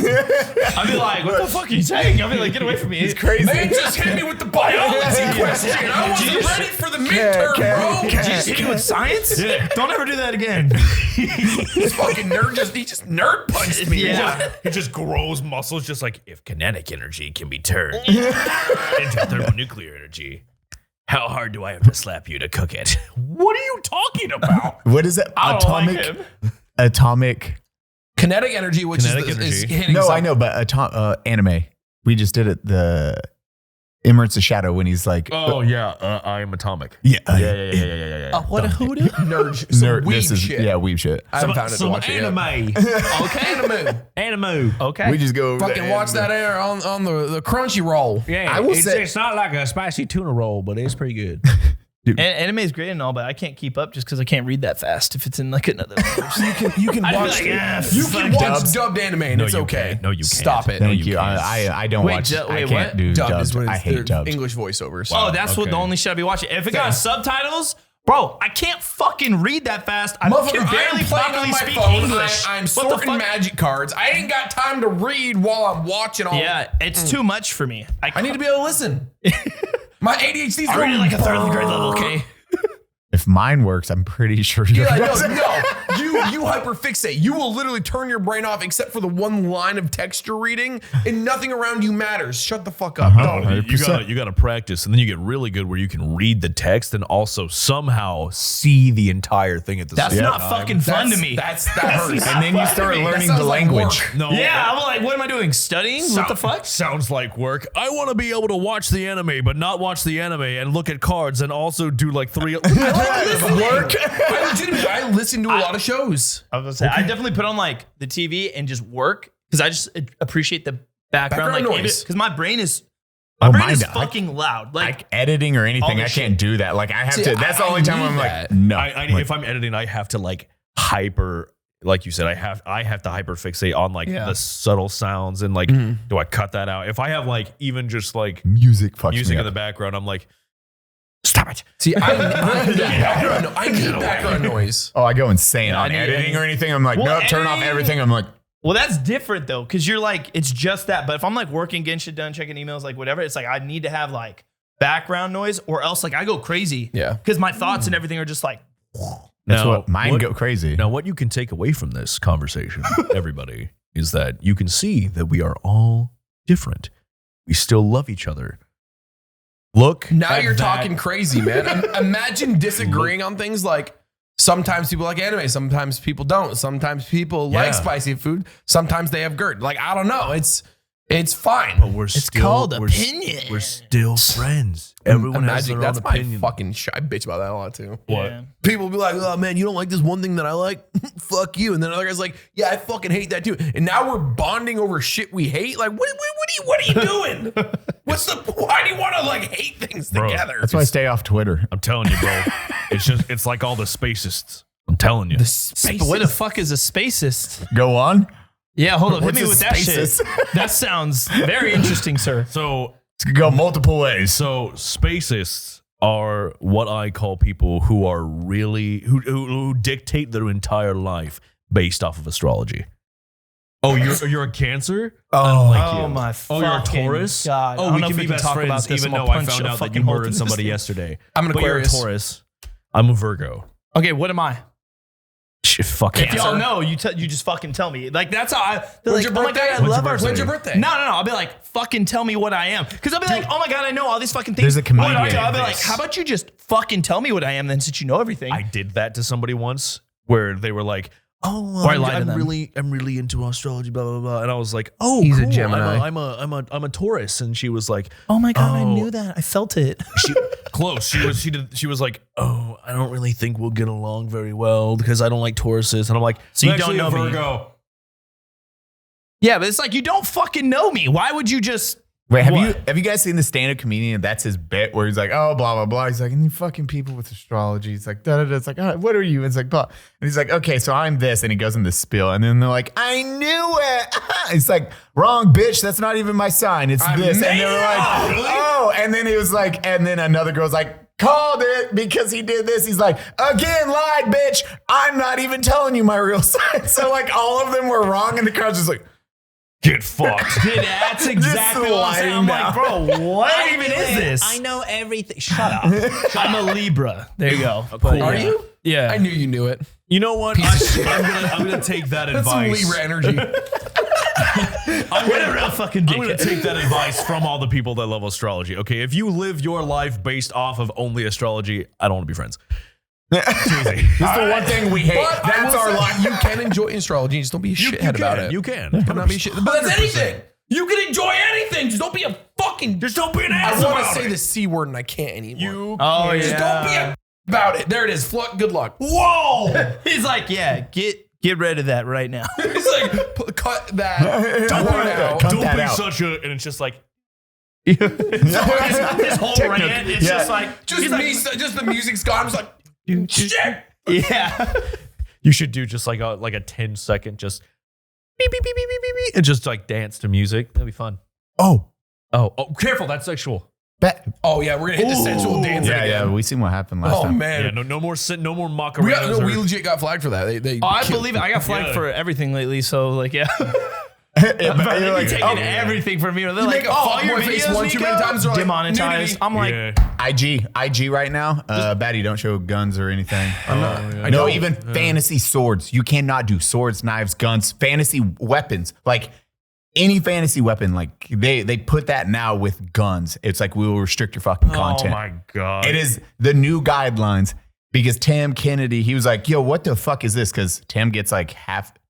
I'd be like, what the fuck are you saying? I'd be like, get away from me. It's crazy. Man just hit me with the biology question. I wasn't ready for the midterm, bro. Did you just hit me with science? Don't ever do that again. This fucking nerd he just nerd punched me. Yeah. He just grows muscles, just like if kinetic energy can be turned into thermonuclear energy, how hard do I have to slap you to cook it? What are you talking about? What is it? I don't like him. Atomic. Kinetic energy, which Kinetic is energy. hitting No, something. I know, but anime. We just did it. The Emirates of Shadow when he's like, Oh yeah, I am atomic. yeah. What a hoodoo? Nerd, some Nerd, weeb this is shit. weeb shit. I haven't found it to watch it yet. Okay, anime. Anime. Okay. We just go over Fucking to watch anime. that air on the Crunchyroll. Yeah, I will say- it's not like a spicy tuna roll, but it's pretty good. Anime is great and all, but I can't keep up just because I can't read that fast if it's in like another language. You can I'd be watch like, ah, you fuck can watch dubs. dubbed anime and No, it's you okay. can't. No, you can't. Stop it. Thank you. you I don't Wait, watch. I wait, can't what? do Dubbed dubs. is when I it's hate the dubs. English voiceovers. Oh, that's what the only shit I'd be watching. If it got subtitles, bro, I can't fucking read that fast. I Motherfucker, can barely I'm playing properly on my speak phone. English. I'm What the sorting fuck? magic cards. I ain't got time to read while I'm watching all. Yeah, it's too much for me. I need to be able to listen. My ADHD's I read it like a third grade level, okay? If mine works, I'm pretty sure yours Yeah, does. no, you you hyperfixate. You will literally turn your brain off except for the one line of text you're reading, and nothing around you matters. Shut the fuck up. No, you gotta practice, and then you get really good where you can read the text and also somehow see the entire thing at the That's same not time. fucking fun to me. That hurts. And then you start learning the language. No, Yeah, I'm like, what am I doing? Studying? What the fuck? Sounds like work. I want to be able to watch the anime, but not watch the anime and look at cards and also do like 3 Work. I listen to a lot of shows. I was gonna say, I definitely put on like the TV and just work because I just appreciate the background like noise. Because my brain is Mine- fucking loud. Like editing or anything, this I can't do that. Like I have See, to. That's the I only time need I'm that. like, no. if I'm editing, I have to like like you said, I have to hyperfixate on like the subtle sounds and like, do I cut that out? If I have like even just like music fucks music me in the up. background, I'm like, stop it. See, I need background noise. Oh, I go insane on I need- editing or anything. I'm like, Well, no, turn off editing- everything. I'm like, well, that's different though, because you're like, it's just that. But if I'm like working, getting shit done, checking emails, like whatever, it's like I need to have like background noise, or else like I go crazy. Yeah. Because my thoughts and everything are just like. that's Now, what mine go crazy. Now, what you can take away from this conversation, everybody, is that you can see that we are all different. We still love each other. Look, Now at you're that. talking crazy, man. Imagine disagreeing on things like sometimes people like anime, sometimes people don't. Sometimes people like spicy food, sometimes they have GERD. Like, I don't know. It's fine. But we're still, called we're, opinion. We're still friends. Everyone has their That's own my opinion. fucking shit. I bitch about that a lot too. What? Yeah. People be like, oh man, you don't like this one thing that I like? Fuck you. And then another guy's like, yeah, I fucking hate that too. And now we're bonding over shit we hate. Like, what are you doing? Why do you want to like hate things Bro, together? That's why I stay off Twitter. I'm telling you, bro. It's like all the spacists. I'm telling you. But what the fuck is a spacist? Go on. Yeah, hold up. Hit What's me a with that spacist? shit. That sounds very interesting, sir. So It could go multiple ways. So spacists are what I call people who are really who dictate their entire life based off of astrology. Oh, you're a Cancer? I don't like you. Oh my Oh, you're a fucking Taurus? God. I Oh, don't we know can if be we best talk friends, about this. even I'm though gonna I punch found a out that fucking you hole murdered through somebody this. yesterday. I'm an But you're a Aquarius. Taurus. I'm a Virgo. Okay, what am I? Fuck If y'all Cancer. know, you just fucking tell me. Like that's how I. They're When's like, your oh my birthday? god, I love our. When's your birthday? No. I'll be like, fucking tell me what I am, because I'll be like, oh my god, I know all these fucking things. There's a comedian What are you? I'll be in like, this. how about you just fucking tell me what I am then, since you know everything. I did that to somebody once where they were like, "Oh, Or I lied to I'm them. really into astrology, blah blah blah," and I was like, "Oh, He's a cool. Gemini. I'm a Taurus," and she was like, oh my god, I Oh. knew that. I felt it. "Close." She was like, "Oh, I don't really think we'll get along very well because I don't like Tauruses," and I'm like, So you "I'm don't actually a know me." Virgo." Yeah, but it's like you don't fucking know me. Why would you just? Wait, What? have you guys seen the stand-up comedian? That's his bit where he's like, oh, blah, blah, blah. He's like, and you fucking people with astrology. He's like, da, da, da. It's like, oh, what are you? It's like, blah. And he's like, okay, so I'm this. And he goes in the spiel. And then they're like, I knew it. It's like, wrong, bitch. That's not even my sign. It's this. And they were like, oh. And then he was like, and then another girl's like, called it because he did this. He's like, again, lied, bitch. I'm not even telling you my real sign. So like all of them were wrong. And the crowd's just like, Get fucked. Dude, that's exactly what I'm saying. I'm like, bro, what even is this? I know everything. Shut up. I'm a Libra. There you go. Are you? Yeah. I knew you knew it. You know what? I'm gonna take that That's some advice. Libra energy. What a real fucking I'm gonna dickhead. take that advice from all the people that love astrology. Okay, if you live your life based off of only astrology, I don't want to be friends. That's the one thing we hate. But I That's will our say, life. you can enjoy astrology. Just don't be a shithead about it. You can. But not be shit. But that's anything. You can enjoy anything. Just don't be a fucking. Just don't be an I ass want to about say it. the C word and I can't anymore. You. Oh, Just don't be a about it. There it is. Fluck. Good luck. Whoa. He's like, yeah, get rid of that right now. It's like cut that. Don't Cut out. cut Don't that be out. such a. And it's just like. His whole rant, it's just like, Just me. Just the music's gone. I'm just like shit. yeah. You should do just like a 10-second just beep beep beep beep beep beep beep, and just like dance to music. That'd be fun. Oh, Oh, careful! That's sexual. Oh yeah, we're gonna hit the sensual dancing yeah, again. yeah. We seen what happened last Oh time. man. Yeah, no more mockery. We legit got flagged for that. They Oh, I killed- believe it. I got flagged Yeah. for everything lately, so like, yeah. You're like, taking everything from me. They're like, make a all your fuckboy face videos, one too many Nico, times, they're like, demonetized. nudity. I'm like, IG right now. Baddie, don't show guns or anything. I No, don't. even fantasy swords. You cannot do swords, knives, guns, fantasy weapons. Like any fantasy weapon, like they put that now with guns. It's like we will restrict your fucking content. Oh my God. It is the new guidelines because Tim Kennedy, he was like, yo, what the fuck is this? Because Tim gets like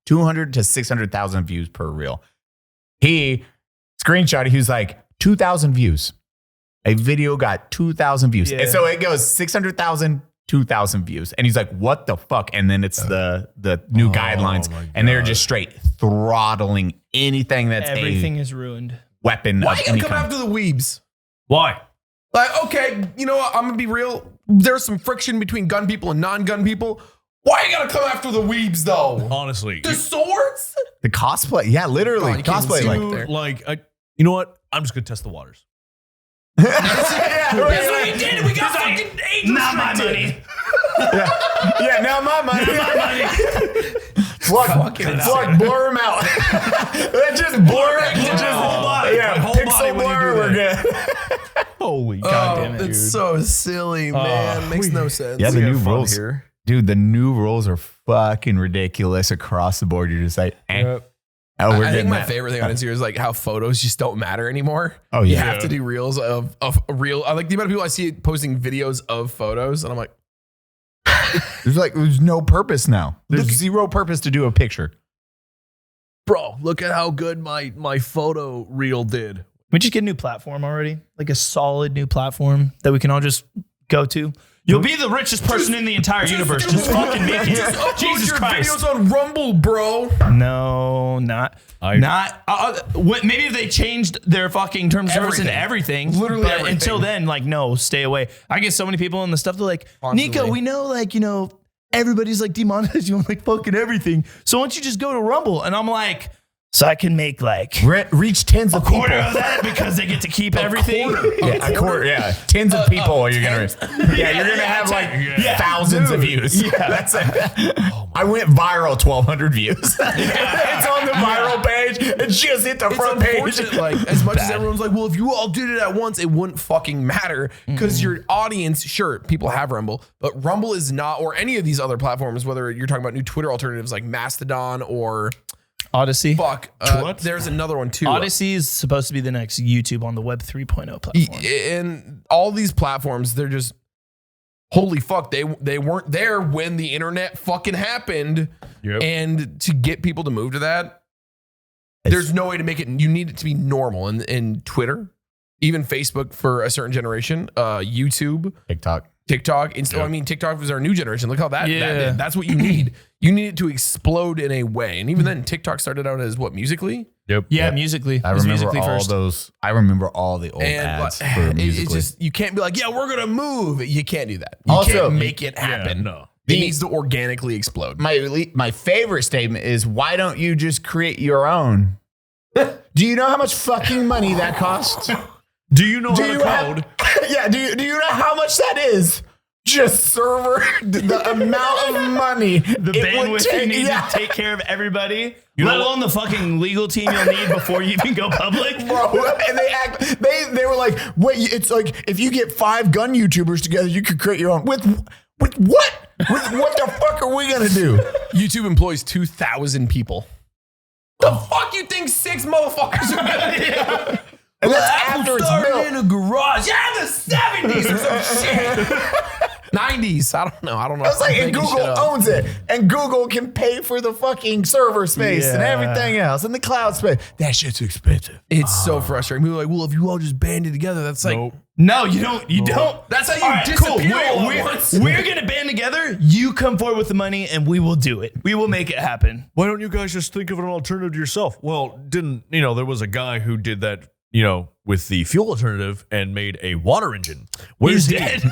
200 to 600,000 views per reel. He screenshot, he was like, 2,000 views. A video got 2,000 views. Yeah. And so it goes 600,000, 2,000 views. And he's like, what the fuck? And then it's the new guidelines. And they're just straight throttling anything that's everything is ruined. weapon Why of you any gotta come kind. after the weebs? Why? Like, okay, you know what? I'm gonna be real. There's some friction between gun people and non-gun people. Why you gotta come after the weebs though? Honestly. The swords? The cosplay. Yeah, literally. Oh, you can't cosplay. see Like, it. there. You know what? I'm just gonna test the waters. That's what he did. We got fucking age Not my restricted. money. yeah, now my money. Fluck, blur him out. Just blur it. whole body. Yeah, My whole pixel body when you blur. do We're that. good. Holy Oh, goddamn it, it's dude. so silly, man. Makes no sense. Yeah, the We new have fun rules. here. Dude, the new rules are fucking ridiculous across the board. You're just like, oh, we're I think getting my that. favorite thing on Instagram is like how photos just don't matter anymore. Oh, You yeah. have to do reels of real. I like the amount of people I see posting videos of photos, and I'm like, There's no purpose now. There's zero purpose to do a picture. Bro, look at how good my photo reel did. We just get a new platform already, like a solid new platform that we can all just go to. You'll be the richest person in the entire universe. Just fucking make it. upload Jesus your Christ. videos on Rumble, bro. No, not. Maybe if they changed their fucking terms of service and everything. Literally but everything. Until then, like, no, stay away. I get so many people in the stuff. They're like, Constantly. Nico, we know, like, you know, everybody's like demonetized you on like fucking everything. So why don't you just go to Rumble? And I'm like, so I can make like Reach tens of people. quarter of that because they get to keep everything. Yeah, a quarter. Yeah, tens of people. You're gonna. Yeah, you're gonna have like thousands of views. Yeah, that's it. I went viral, 1,200 views. It's on the viral page. It just hit the It's front page. unfortunate, like as much as everyone's like, well, if you all did it at once, it wouldn't fucking matter because your audience, sure, people have Rumble, but Rumble is not, or any of these other platforms, whether you're talking about new Twitter alternatives like Mastodon or Odyssey. there's another one too. Odyssey is supposed to be the next YouTube on the Web 3.0 platform. And all these platforms, they're just holy fuck. They weren't there when the internet fucking happened, and to get people to move to that, there's no way to make it. You need it to be normal. And Twitter, even Facebook for a certain generation, YouTube, TikTok. I mean, TikTok was our new generation. Look how that did. That's what you need. You need it to explode in a way. And even then, TikTok started out as what, Musical.ly? Yeah, Musically. I It was remember Musically all first. those. I remember all the old ads for it's Musical.ly. just, you can't be like, yeah, we're gonna move. You can't do that. You Also, can't make it happen. no. It needs to organically explode. My favorite statement is, why don't you just create your own? Do you know how much fucking money that costs? Do you know how Do to you code? Yeah, do you know how much that is? Just server, the amount of money. The bandwidth you need to take care of everybody, let alone the fucking legal team you'll need before you even go public. Bro, and they were like, wait, it's like if you get 5 gun YouTubers together, you could create your own. With what? With what the fuck are we gonna do? YouTube employs 2,000 people. The fuck you think 6 motherfuckers are gonna do? And that's after it's built. in a garage. Yeah, the 70s or some shit. 90s. I don't know. I was like, and Google owns it, and Google can pay for the fucking server space and everything else, and the cloud space. That shit's expensive. It's so frustrating. People are like, well, if you all just banded together, that's like, No, you don't. You don't. that's how you disappear all at once. We're gonna band together. You come forward with the money, and we will do it. We will make it happen. Why don't you guys just think of an alternative to yourself? Well, there was a guy who did that, with the fuel alternative and made a water engine. Where's He's he? dead.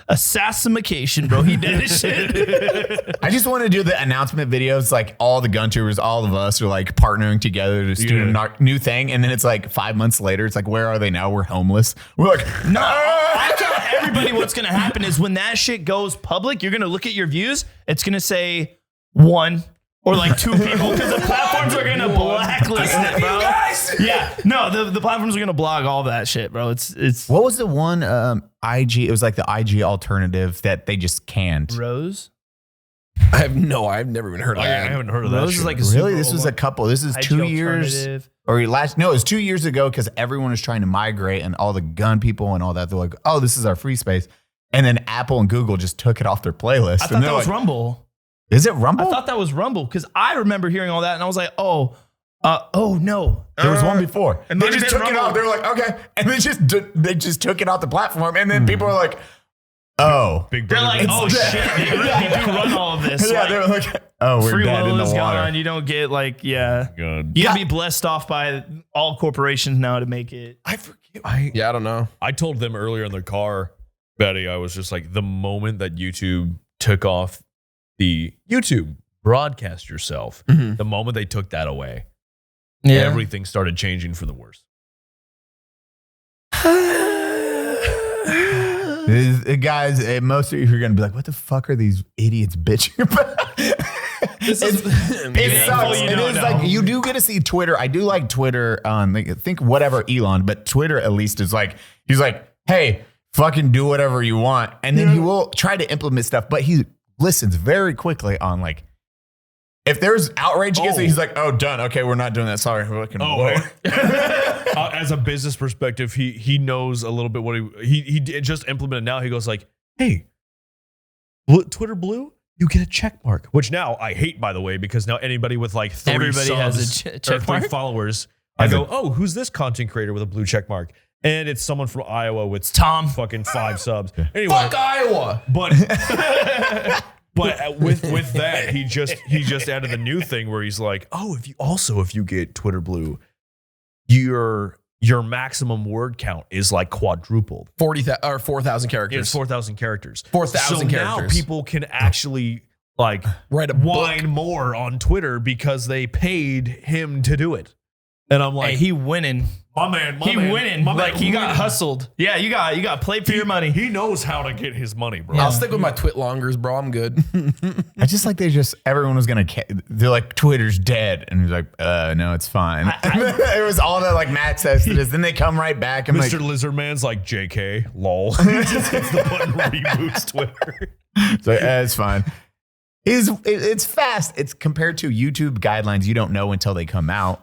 Assassination, bro. He did his shit. I just want to do the announcement videos, like all the gun tubers, all of us are like partnering together to do a new thing, and then it's like 5 months later, it's like, where are they now? We're homeless. We're like, No, I tell everybody what's gonna happen is when that shit goes public, you're gonna look at your views. It's gonna say 1, Or like 2 people, because the platforms are gonna blacklist it, bro. Yeah, no, the platforms are gonna blog all that shit, bro. It's What was the one IG? It was like the IG alternative that they just canned. Rose. I've never even heard of I that. haven't heard of that. Rose shit. is like a Really? Super This was Bowl a couple. This is IG 2 years. alternative. Or last, no, it was 2 years ago because everyone was trying to migrate and all the gun people and all that. They're like, oh, this is our free space. And then Apple and Google just took it off their playlist. I thought and that they're was like, Rumble. is it Rumble? I thought that was Rumble because I remember hearing all that and I was like, oh no. There was one before. It They might have just been took it Rumble. off. They were like, okay. And they just took it off the platform. And then people were like, oh. Big They're brother. like, oh shit, they really do run all of this. Yeah, Like, they were like, oh, we're free dead in will the is water. gone. You don't get like, yeah. God. You gotta be blessed off by all corporations now to make it. I forget. Yeah, I don't know. I told them earlier in the car, Baddie, I was just like, the moment that YouTube took off the YouTube broadcast yourself, the moment they took that away, everything started changing for the worse. Guys, most of you are going to be like, what the fuck are these idiots bitching about? It sucks. you It don't is know. like you do get to see Twitter. I do like Twitter. Think whatever Elon, but Twitter at least is like he's like, hey, fucking do whatever you want, and then he will try to implement stuff, but he listens very quickly on like if there's outrage against it, he's like, oh, done. Okay, we're not doing that. Sorry, we're looking. As a business perspective, he knows a little bit what he just implemented. Now he goes like, hey, Twitter Blue, you get a check mark, which now I hate, by the way, because now anybody with like 3 Everybody has a subs or check 3 mark? followers, I go, oh, who's this content creator with a blue check mark? And it's someone from Iowa with Tom. fucking 5 subs. Anyway, Fuck Iowa. but with that, he just added the new thing where he's like, oh, if you get Twitter Blue, your maximum word count is like quadrupled. 4,000 characters. It's 4,000 characters. 4,000 so now characters. people can actually like Write a whine book. more on Twitter because they paid him to do it. And I'm like, Hey, he winning. my man, He winning. Like he got hustled. Yeah, you got played for your money. He knows how to get his money, bro. I'll stick with my twit longers, bro. I'm good. I just like everyone was gonna. They're like Twitter's dead, and he's like, no, it's fine. It was all that like Matt says to this. Then they come right back. I'm Mr. like, Lizardman's like, JK, lol. He just hits the button, reboots Twitter. it's like, it's fine. It's fast. It's compared to YouTube guidelines. You don't know until they come out.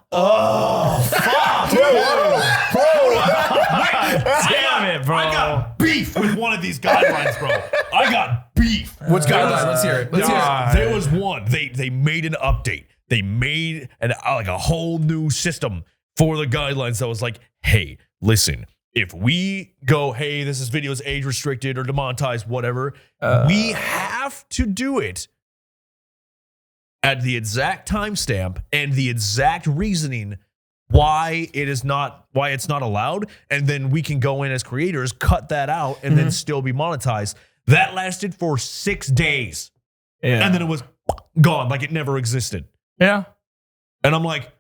Damn it, bro. I got beef with one of these guidelines, bro. I got beef. What's guideline? Let's hear it. Let's hear it. There was one. They made an update. They made like a whole new system for the guidelines that was like, hey, listen, if we go, hey, this video is age restricted or demonetized, whatever, we have to do it at the exact timestamp and the exact reasoning why it's not allowed, and then we can go in as creators, cut that out, and then still be monetized. That lasted for 6 days, and then it was gone, like it never existed. Yeah. And I'm like,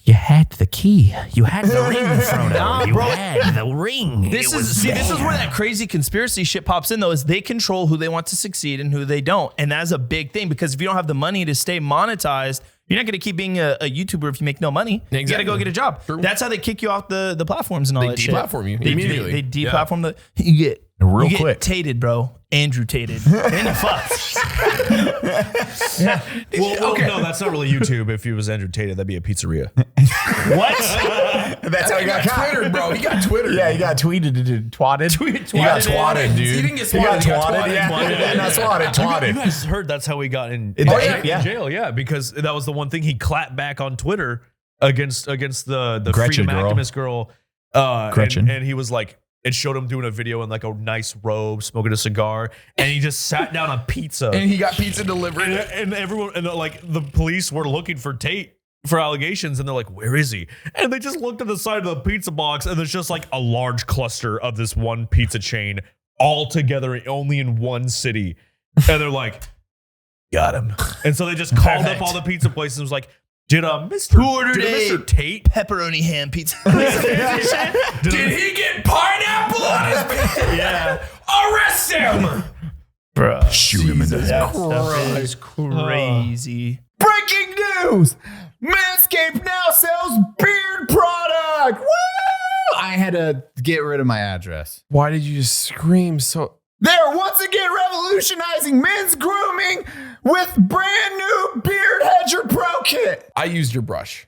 You had the key. You had the ring, Frodo. You had the ring. This is where that crazy conspiracy shit pops in, though, is they control who they want to succeed and who they don't. And that's a big thing, because if you don't have the money to stay monetized, you're not going to keep being a YouTuber if you make no money. You got to go get a job. True. That's how they kick you off the platforms and all that shit. deplatform you immediately. They deplatform the... You get Real you get quick. tated, bro. Andrew tated. And you fucked. well, no, that's not really YouTube. If he was entertained, that'd be a pizzeria. What? That's how He got Twittered, bro. He got Twittered. Yeah, he got twatted. He got twatted, dude. He didn't get He got swatted. twatted. Yeah, not swatted. You Twatted. guys heard that's how he got in Yeah. jail, because that was the one thing he clapped back on Twitter against the Gretchen freedom girl. activist girl. Gretchen. And he was like, it showed him doing a video in like a nice robe, smoking a cigar, and he just sat down on pizza. And he got pizza delivered. And everyone, and like the police were looking for Tate for allegations, and they're like, where is he? And they just looked at the side of the pizza box, and there's just like a large cluster of this one pizza chain all together only in one city. And they're like, got him. And so they just called up all the pizza places and was like, did Mr. Tate Pepperoni ham pizza. Did he get pineapple on his pizza? Yeah. Arrest him! Bruh. Shoot him in the That head. stuff is crazy. Breaking news! Manscaped now sells beard product. Woo! I had to get rid of my address. Why did you just scream so? They're once again revolutionizing men's grooming with brand new Beard Hedger Pro Kit. I used your brush.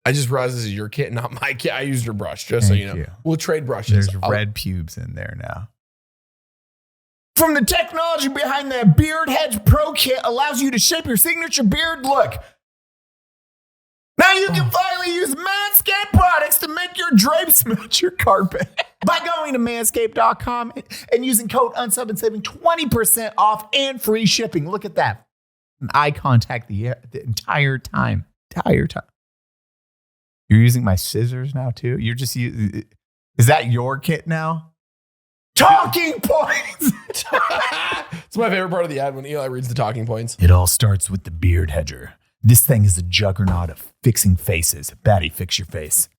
I just realized this is your kit, not my kit. I used your brush, just so you know. Thank you. We'll trade brushes. There's red pubes in there now. From the technology behind the Beard Hedge Pro Kit allows you to shape your signature beard look. Now you can finally use Manscaped products to make your drapes match your carpet. By going to manscaped.com and using code UNSUB and saving 20% off and free shipping. Look at that. Eye contact the entire time. You're using my scissors now too? You're just using... Is that your kit now? Talking points! It's my favorite part of the ad when Eli reads the talking points. It all starts with the Beard Hedger. This thing is a juggernaut of fixing faces. Baddie, fix your face.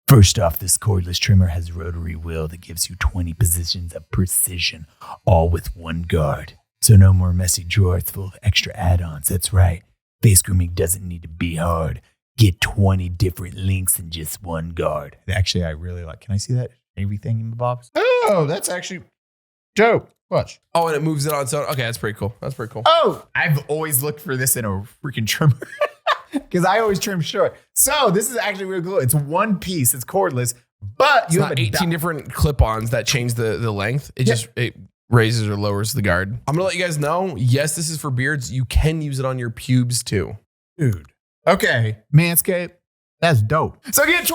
First off, this cordless trimmer has a rotary wheel that gives you 20 positions of precision, all with one guard. So no more messy drawers full of extra add-ons. That's right. Face grooming doesn't need to be hard. Get 20 different links in just one guard. Actually, I really like... Can I see that? Everything in the box? Oh, that's actually dope. Watch. Oh, and it moves it on its own. Okay, that's pretty cool. That's pretty cool. Oh, I've always looked for this in a freaking trimmer because I always trim short. So this is actually really cool. It's one piece. It's cordless, but It's you have not a 18 different clip-ons that change the length. It just it raises or lowers the guard. I'm gonna let you guys know. Yes, this is for beards. You can use it on your pubes too. dude. Okay, Manscaped. That's dope. So get 20%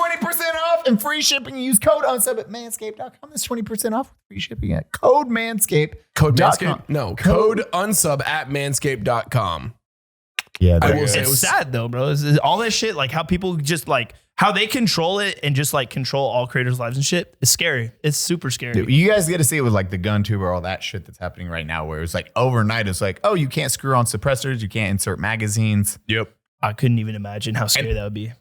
off and free shipping. Use code UNSUB at manscaped.com. That's 20% off with free shipping at code Manscaped. Code Manscaped? No, code unsub at manscaped.com. Yeah, I will say It's it was sad though, bro. It's all that shit, like how people just like how they control it and just like control all creators' lives and shit. It's scary. It's super scary. Dude, you guys get to see it with like the gun tuber, all that shit that's happening right now, where it's like overnight, it's like, oh, you can't screw on suppressors, you can't insert magazines. Yep. I couldn't even imagine how scary that would be.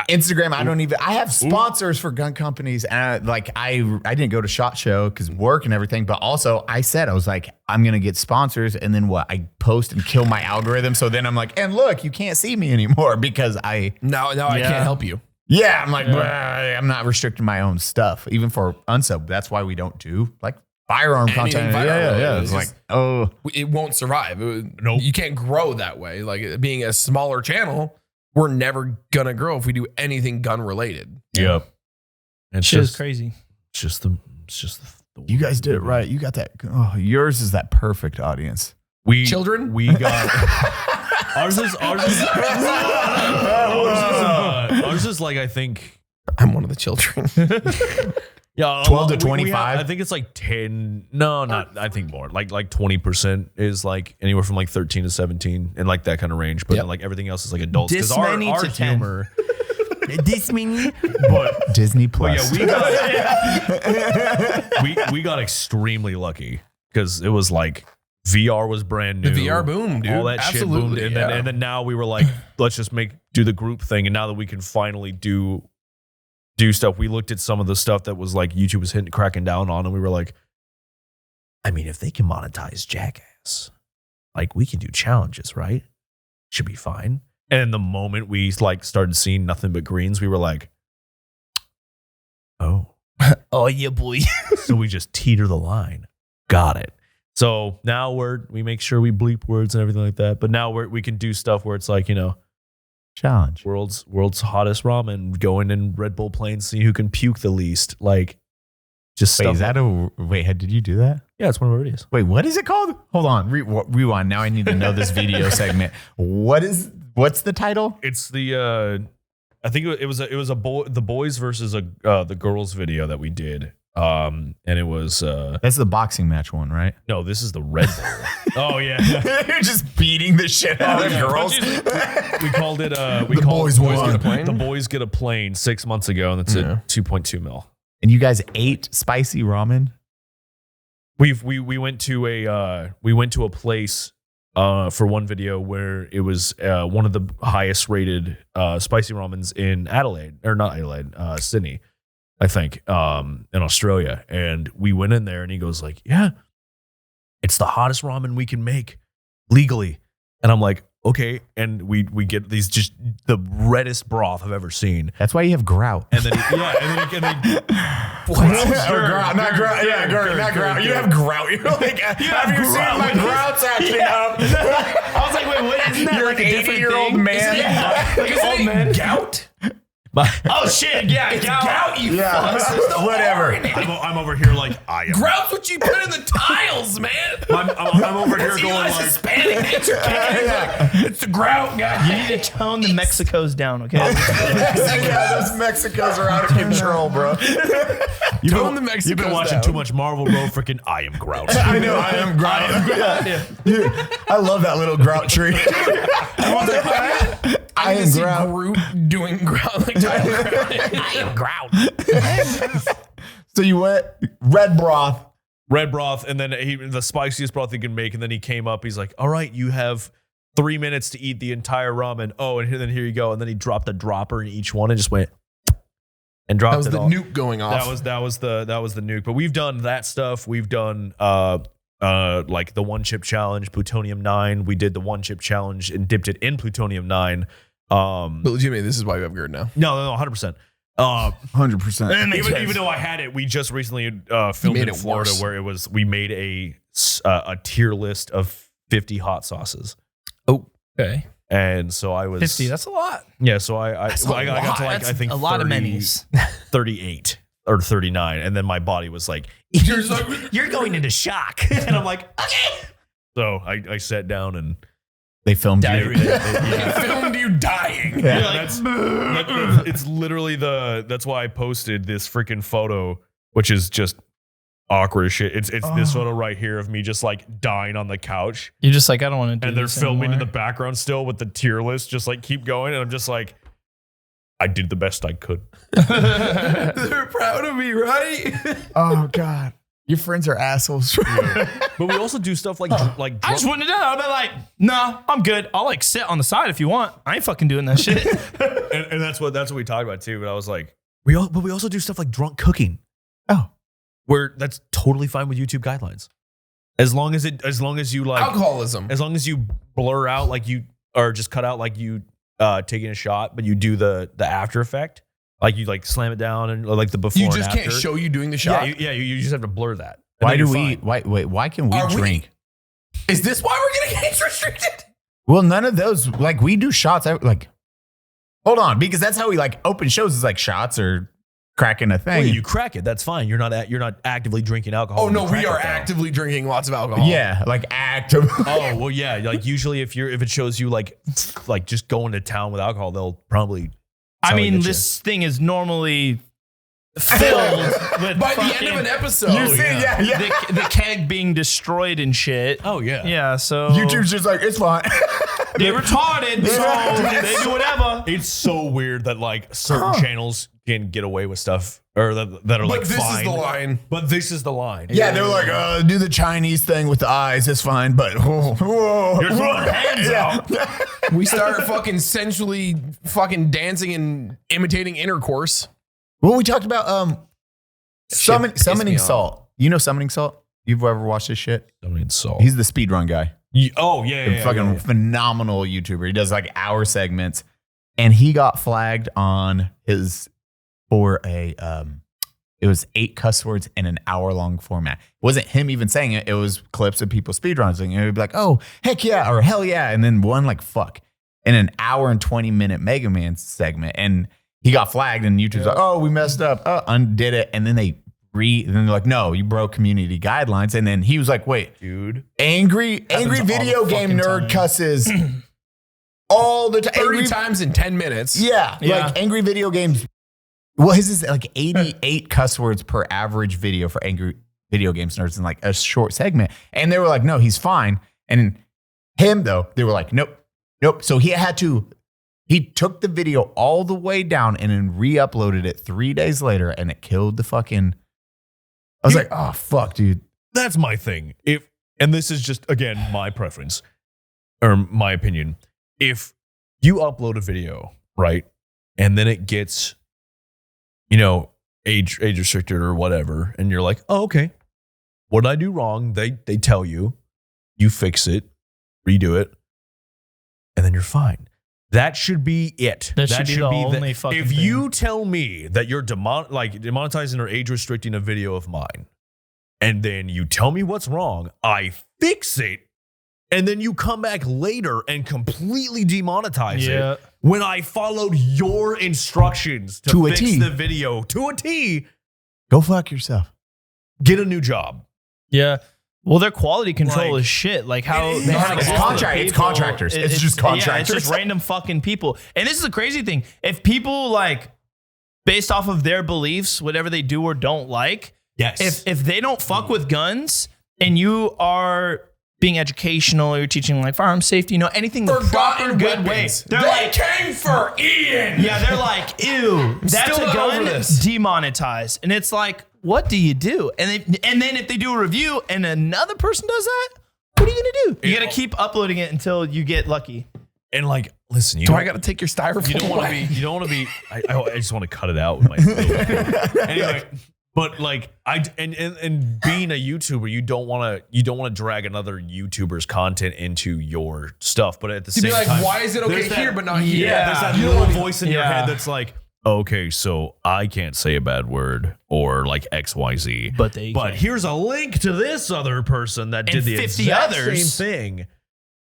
Instagram, I have sponsors for gun companies, and I didn't go to SHOT Show because work and everything, but also I was like, I'm gonna get sponsors, and then what? I post and kill my algorithm, so then I'm like, and look, you can't see me anymore because now I can't help you. Yeah, I'm like, I'm not restricting my own stuff, even for Unsub. That's why we don't do like firearm Anything content. firearm, Yeah. it's It's like, just- oh, It won't survive. Nope. You can't grow that way. Like being a smaller channel, we're never gonna grow if we do anything gun related. Yep. It's Shit is just crazy. It's just the you guys did it right. You got that. Oh, yours is that perfect audience. Children? We got ours is like, I think, I'm one of the children. yeah, 12 to we 25? I think it's like 10. No, not. I think more. Like 20% is like anywhere from like 13 to 17 and like that kind of range. But Yep. then like everything else is like adults. This Because our many to 10. humor. This many? But Disney But Plus. yeah, we got extremely lucky because it was like VR was brand new. The VR boom, dude. All that shit Absolutely, boomed, yeah. and then now we were like, let's just do the group thing. And now that we can finally do stuff, we looked at some of the stuff that was like YouTube was cracking down on, and we were like, I mean, if they can monetize Jackass, like we can do challenges, right? Should be fine. And the moment we like started seeing nothing but greens, we were like, oh. Oh yeah, boy. So we just teeter the line. Got it. So now we make sure we bleep words and everything like that. But now we can do stuff where it's like, you know, Challenge. world's hottest ramen, going in Red Bull planes, seeing who can puke the least. Like, just Wait, stuff. is that did you do that? Yeah, it's one of our videos. Wait, what is it called? Hold on. Rewind. Now I need to know this video segment. What's the title? It's the I think it was the BOIZ versus the girls video that we did. And it was That's the boxing match one, right? no, this is the Red Bull. Oh yeah. You're just beating the shit out of girls. We called it Boys won. Get a plane? The Boys Get a Plane 6 months ago, and it's at 2.2 mil. And you guys ate spicy ramen? We went to a place for one video where it was one of the highest rated spicy ramens in Sydney, I think, in Australia. And we went in there, and he goes like, yeah, it's the hottest ramen we can make legally. And I'm like, okay. And we get these just the reddest broth I've ever seen. That's why you have grout. And then Not grout. You have grout. You're like, have you seen my grout's acting up? I was like, wait, what? Isn't that You're like an a different 80-year-old thing? man. Like an old man. Gout? Oh shit! Yeah, gout. You fuck. Whatever. I'm over here like, I am. Grout's what you put in the tiles, man. I'm over here It's going Eli's like, Hispanic nature kicking. It's the grout guy. You need to tone the Mexicos down, okay? Yeah, those Mexicos are out of control, bro. Tone the Mexicans you've been watching down. too much Marvel, bro. Freaking, I am grout. I know, I am grout. Dude, I love that little grout tree. I am see grout. Groot doing grout like Tyler Grout. I am grout. So you went red broth. Red broth, and then the spiciest broth he can make. And then he came up. He's like, all right, you have 3 minutes to eat the entire ramen. Oh, and then here you go. And then he dropped a dropper in each one and just went and dropped That was it the all. nuke going off. That was the nuke. But we've done that stuff. We've done like the 1-chip challenge, plutonium 9. We did the 1-chip challenge and dipped it in plutonium 9. But legitimately, this is why we have GERD now. No, 100%. 100%. Even though I had it, we just recently filmed made in it Florida worse. where we made a tier list of 50 hot sauces. Okay. And so I was 50. That's a lot. yeah. So I a got to like That's I think a lot of 30 menus. 38 or 39, and then my body was like, You're just like, You're going into shock. and I'm like, okay. So I sat down and They filmed you. I filmed you dying. it's literally that's why I posted this freaking photo, which is just awkward as shit. It's this photo right here of me just like dying on the couch, You're just like, I don't want to do and they're this filming in anymore. the background still with the tier list, just like keep going, and I'm just like, I did the best I could. They're proud of me, right? Oh, God. Your friends are assholes. But we also do stuff like I just wouldn't have done it. I'd be like, nah, I'm good. I'll like sit on the side if you want. I ain't fucking doing that shit. and that's what we talked about too. But I was like, we also do stuff like drunk cooking. Oh. Where that's totally fine with YouTube guidelines. As long as you like Alcoholism. as long as you blur out like you or just cut out like you taking a shot, but you do the after effect. Like you like slam it down and like the before You and just after. can't show you doing the shot. You just have to blur that. And Why then do you're we? fine. Why can we Are we- drink? Is this why we're getting age restricted? Well, none of those. Like we do shots. Like, hold on, because that's how we like open shows. Is like shots or cracking a thing. Well, you crack it. That's fine. You're not actively drinking alcohol. Oh when no, you crack we are it, though. actively drinking lots of alcohol. Yeah, like active. Oh well, yeah. Like usually, if it shows you like just going to town with alcohol, they'll probably. I tell you mean, that this thing is normally filled with By the end fucking- of an episode. You see, yeah. the keg being destroyed and shit. Oh yeah. Yeah, so YouTube's just like it's fine. they retarded, so they do whatever. It's so weird that like certain channels can get away with stuff or that are But like this fine. is the line. But this is the line. Yeah, they're like, do the Chinese thing with the eyes. It's fine, but whoa, You're throwing hands out. We start fucking sensually fucking dancing and imitating intercourse. Well, we talked about pissed summoning me off. salt. You know summoning salt? You've ever watched this shit? I mean, salt. He's the speedrun guy. Oh yeah, Fucking phenomenal YouTuber. He does like hour segments, and he got flagged on his for a it was 8 cuss words in an hour-long format. It wasn't him even saying it. It was clips of people speedrunning. And it would be like, oh, heck yeah, or hell yeah. And then one like, fuck, in an hour and 20-minute Mega Man segment. And he got flagged and YouTube's like, oh, we messed up. Undid it. And then and then they're like, no, you broke community guidelines. And then he was like, wait, dude. angry all video the game fucking nerd time. cusses all the time. 30 times in 10 minutes. Yeah, Yeah. like angry video games. Well, his is like 88 cuss words per average video for angry video games nerds in like a short segment. And they were like, no, he's fine. And him though, they were like, nope. So he took the video all the way down and then re-uploaded it 3 days later, and it killed the fucking. I was like, oh fuck, dude. That's my thing. And this is just again my preference or my opinion. If you upload a video, right, and then it gets, age restricted or whatever, and you're like, oh, okay, what I do wrong, they tell you, you fix it, redo it, and then you're fine. That should be it. That should be the only fucking If thing. you tell me that you're demonetizing or age restricting a video of mine, and then you tell me what's wrong, I fix it, and then you come back later and completely demonetize it when I followed your instructions to fix the video to a T, Go fuck yourself. get a new job. Yeah. Well, their quality control is shit. Like how It is. they have It's all the contract. It's people- contractors. It's just contractors. Yeah, it's just random fucking people. And this is the crazy thing. If people like, based off of their beliefs, whatever they do or don't like, Yes. if they don't fuck with guns and you are being educational, you're teaching like firearm safety, anything the proper good way. They're They came for Ian. yeah, they're like, ew, that's still a not over gun, this. demonetized. And it's like, what do you do? And then if they do a review and another person does that, what are you gonna do? You gotta keep uploading it until you get lucky. And like, listen, Do I got to take your styrofoam? You don't want to away? be. You don't want to be. I just want to cut it out with my. Anyway, but like and being a YouTuber, you don't want to drag another YouTuber's content into your stuff. But at the To same be like, time, why is it okay there's that- here but not here? Yeah, there's that You little don't want voice in your head that's like, okay, so I can't say a bad word or like XYZ, But they can. here's a link to this other person that did And the 50 exact others. same thing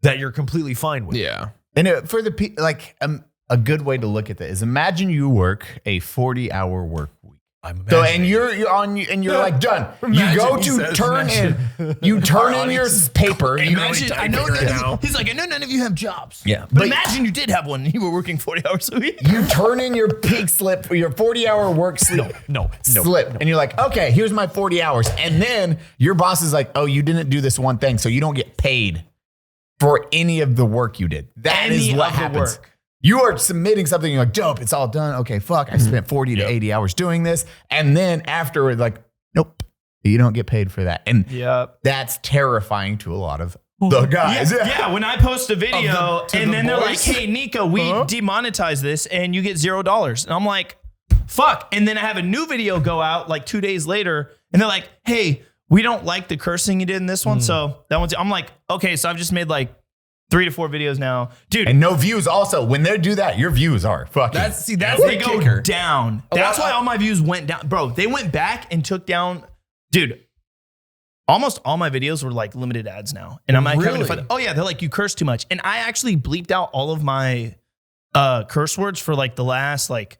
that you're completely fine with. Yeah. And for the a good way to look at that is imagine you work a 40-hour work week. I'm So imagining. and you're like done. You go he to says, turn in your paper. Imagine, I know he's like, I know none of you have jobs. Yeah, But but- imagine you did have one and you were working 40 hours a week. You turn in your pig slip, your 40-hour work slip. No. Slip, and you're like, okay, here's my 40 hours, and then your boss is like, oh, you didn't do this one thing, so you don't get paid for any of the work you did. That is Any what of the happens. work. You are submitting something, you're like, dope, it's all done. Okay, fuck, I spent 40 to 80 hours doing this, and then afterward, like, nope, you don't get paid for that, and that's terrifying to a lot of the guys. Yeah, when I post a video to and the then they're like, boys? hey, Nico, we demonetize this and you get $0. And I'm like, fuck. And then I have a new video go out like 2 days later and they're like, hey, we don't like the cursing you did in this one. So that one's, I'm like, okay, so I've just made like 3 to 4 videos now. Dude, And no views also. When they do that, your views are fucking. That's the they go kicker. down. That's why all my views went down. Bro, they went back and took down, dude, almost all my videos were like limited ads now. And I'm like, having to Really? find, oh yeah, they're like, you curse too much. And I actually bleeped out all of my curse words for like the last like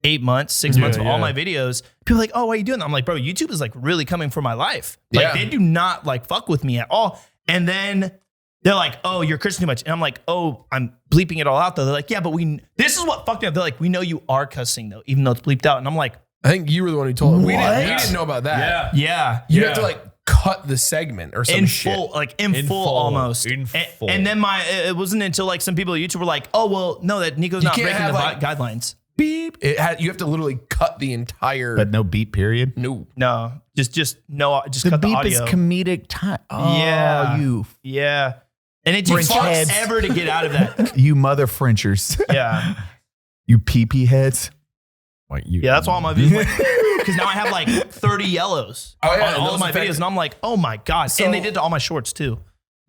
8 months, 6 months of all my videos. People are like, oh, why are you doing that? I'm like, bro, YouTube is like really coming for my life. Like Yeah. they do not like fuck with me at all. And then they're like, oh, you're cursing too much. And I'm like, oh, I'm bleeping it all out though. They're like, yeah, but this is what fucked me up. They're like, we know you are cussing though, even though it's bleeped out. And I'm like, I think you were the one who told him. We What? didn't know about that. yeah. You have to like cut the segment or some In shit. full, like in In full full. almost. In full. And then it wasn't until like some people at YouTube were like, oh, well, no, that Nico's not can't breaking have, the like- guidelines. Beep. You have to literally cut the entire. but no beat period. no. No, just cut The the beep audio. is comedic time. Oh, Yeah. you And it takes French heads. forever to get out of that. you mother Frenchers. Yeah. You pee-pee heads. Like you, Yeah, that's why all my views went. Because now I have like 30 yellows Oh, yeah, on and all those of my affect- videos. And I'm like, oh my God. So- and they did to all my shorts too.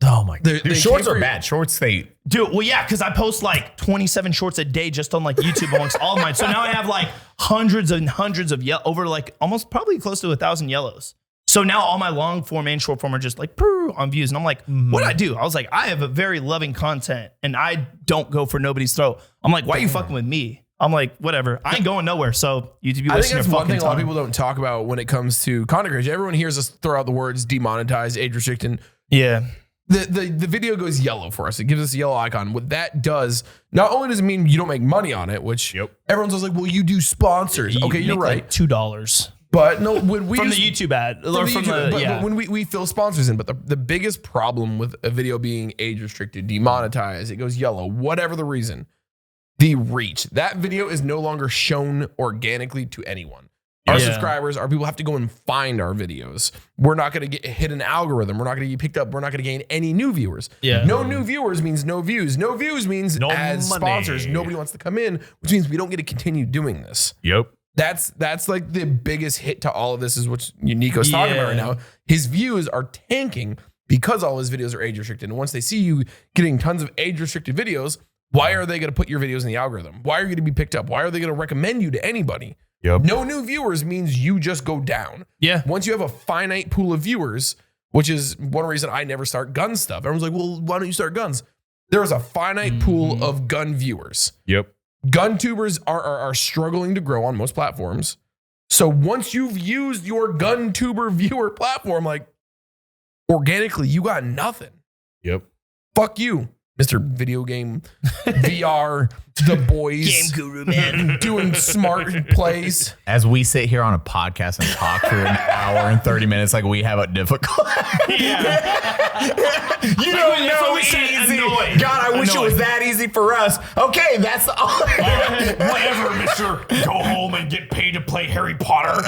Oh my god. Dude, shorts are bad. Shorts, they. Dude, well, yeah, because I post like 27 shorts a day just on like YouTube amongst all of mine. So now I have like hundreds and hundreds of over like almost probably close to 1,000 yellows. So now all my long form and short form are just like on views. And I'm like, what did I do? I was like, I have a very loving content and I don't go for nobody's throat. I'm like, why are you fucking with me? I'm like, whatever. I ain't going nowhere. So YouTube, you I think wasting that's your one thing fucking a lot of time. people don't talk about when it comes to content creation. Everyone hears us throw out the words demonetize, age restrict, and Yeah. the video goes yellow for us. It gives us a yellow icon. What that does, not only does it mean you don't make money on it, which everyone's always like, well, you do sponsors. Okay, you're make, right. Like $2 But no, when we from the use- YouTube ad. Or from YouTube, the, but yeah. when we fill sponsors in, but the biggest problem with a video being age restricted, demonetized, it goes yellow, whatever the reason, the reach. That video is no longer shown organically to anyone. Our subscribers, our people have to go and find our videos. We're not going to get hit an algorithm. We're not going to get picked up. We're not going to gain any new viewers. Yeah. No new viewers means no views. No views means No as money. sponsors, nobody wants to come in, which means we don't get to continue doing this. Yep. That's like the biggest hit to all of this is what Nico's talking about right now. His views are tanking because all his videos are age restricted. And once they see you getting tons of age restricted videos, why are they going to put your videos in the algorithm? Why are you going to be picked up? Why are they going to recommend you to anybody? Yep. No new viewers means you just go down. Yeah. Once you have a finite pool of viewers, which is one reason I never start gun stuff. Everyone's like, well, why don't you start guns? There is a finite pool of gun viewers. Yep. Gun tubers are struggling to grow on most platforms. So once you've used your gun tuber viewer platform, like organically, you got nothing. Yep. Fuck you, Mr. Video Game VR, the boys. Game guru, man. Doing smart plays. As we sit here on a podcast and talk for an hour and 30 minutes like we have it difficult. You don't know easy. Annoyed. God, I wish it was that easy for us. Okay, that's all. Whatever, mister. Go home and get paid to play Harry Potter.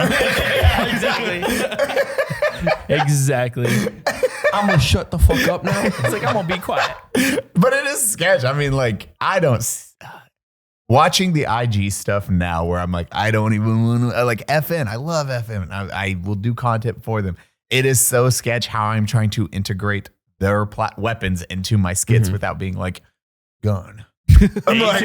Exactly. I'm gonna shut the fuck up now. It's like, I'm gonna be quiet. But it is sketch. I mean, like, I don't. Watching the IG stuff now where I'm like, I don't even want to, like, FN. I love FN. I will do content for them. It is so sketch how I'm trying to integrate their weapons into my skits without being like, gun. I'm like,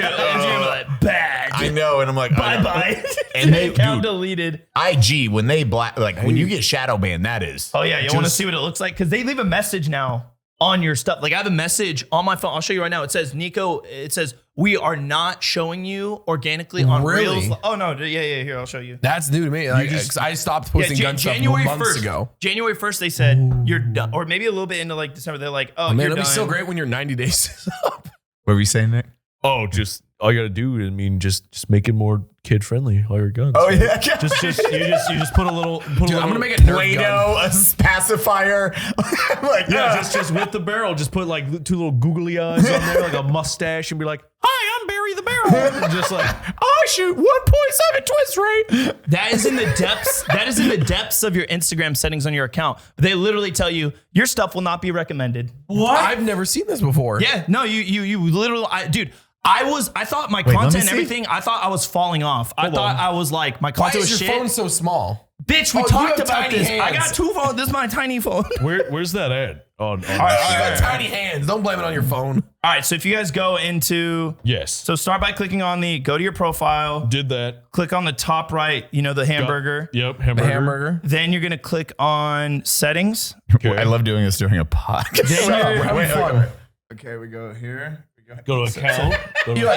bad. I know. And I'm like, Bye-bye. And they, Account dude, deleted. IG, when they when you get shadow banned, that is. Oh, yeah. You want to see what it looks like? Because they leave a message now on your stuff. Like, I have a message on my phone. I'll show you right now. It says, Nico, it says, we are not showing you organically on Really? Reels. Oh, no. Yeah. Here, I'll show you. That's new to me. Like, 'cause I stopped posting gun stuff months ago. January 1st, they said, you're done. Or maybe a little bit into like December. They're like, oh, Man, you're it'll be done. so great when you're 90 days up. What were you saying, Nick? Oh, just all you gotta do. I mean, just make it more kid friendly. All your guns. Oh, yeah. You just put a little. Dude, I'm gonna make a Nerf Play-Doh, gun. a pacifier. I'm like, Yeah, just with the barrel. Just put like two little googly eyes on there, like a mustache, and be like, "Hi, I'm Barry the Barrel." And just like, oh, shoot, 1.7 twist rate. That is in the depths. That is in the depths of your Instagram settings on your account. They literally tell you your stuff will not be recommended. What? I've never seen this before. Yeah, no, you literally, dude. I thought my let me content and see. everything. I thought I was falling off. I thought I was like my Why content is was your shit. phone so small? Bitch, we Oh, you talked have about tiny this. I hands. got two phones. This is my tiny phone. where's that at? On You got tiny hands. Don't blame it on your phone. All right, so if you guys go into, yes. so start by clicking on go to your profile, Did that. click on the top right, the hamburger. Yep. The Hamburger. hamburger. Then you're gonna click on settings. Okay. I love doing this during a podcast. Then you're- Having fun. Okay, we go here. Go to account.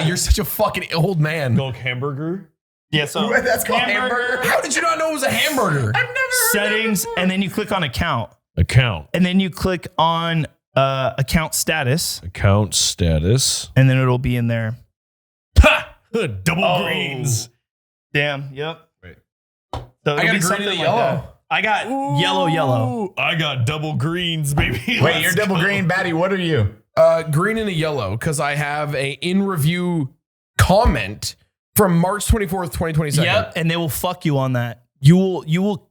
You're such a fucking old man. Go to hamburger. Yeah, so That's called hamburger. How did you not know it was a hamburger? settings, and then you click on account, Account. and then you click on account status, Account status. and then it'll be in there. Double greens. Damn. Yep. Wait. So I got a green and a yellow. I got yellow. Ooh, I got double greens, baby. Wait, Let's you're double go. green, Baddie. What are you? Green and a yellow because I have a in review comment from March 24th, 2022. Yep. And they will fuck you on that. You will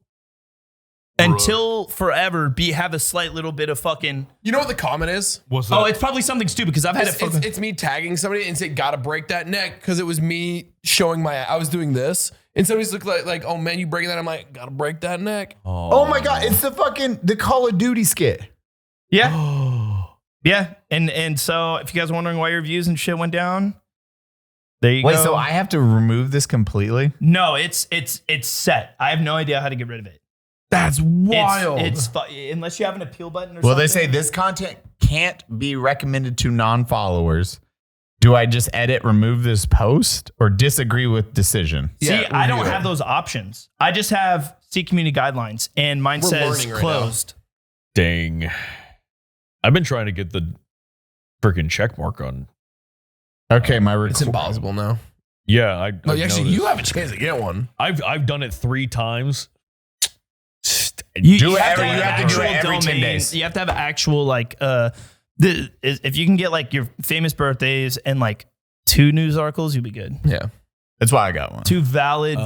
until forever have a slight little bit of fucking. You know what the comment is? What's that? Oh, it's probably something stupid because I've had It's me tagging somebody and say, gotta break that neck because it was me showing I was doing this. And somebody's looked like, oh man, you breaking that? I'm like, gotta break that neck. Oh my God, it's the Call of Duty skit. Yeah. Yeah. And so if you guys are wondering why your views and shit went down, there you go. Wait, so I have to remove this completely? No, it's set. I have no idea how to get rid of it. That's wild. It's unless you have an appeal button or something. Well, they say this content can't be recommended to non-followers. Do I just edit, remove this post, or disagree with decision? See, Yeah, I don't review have it. those options. I just have see community guidelines, and mine We're says learning right closed. Dang. I've been trying to get the freaking check mark on. Okay, It's impossible now. Yeah, I. No, I've actually, you noticed. have a chance to get one. I've done it 3 times. You have have to have to an do it actual every 10 domain. days. You have to have actual if you can get like your famous birthdays and like 2 news articles, you'll be good. Yeah. That's why I got one. 2 valid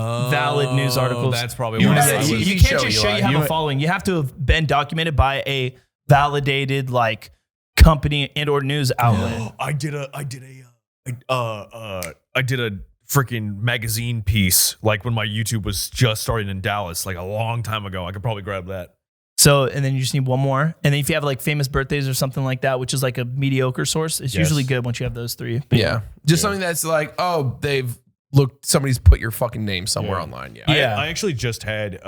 news articles. That's probably You what have it to- was. You can't just show you have a following. You have to have been documented by a validated like company and or news outlet. I did a freaking magazine piece, like when my YouTube was just starting in Dallas, like a long time ago. I could probably grab that. So, and then you just need one more. And then if you have like famous birthdays or something like that, which is like a mediocre source, it's usually good once you have those three. Yeah. Just something that's like, oh, somebody's put your fucking name somewhere online. Yeah. I actually just had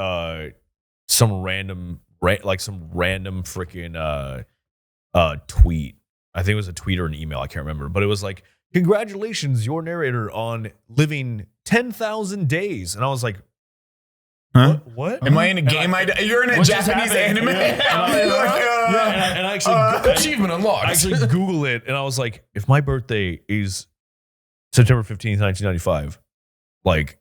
some random freaking tweet. I think it was a tweet or an email. I can't remember, but it was like, congratulations, your narrator on living 10,000 days. And I was like, huh? What? Am I in a game? You're in a Japanese anime? And I actually achievement unlocked. I actually Googled it, and I was like, if my birthday is September 15th, 1995, like,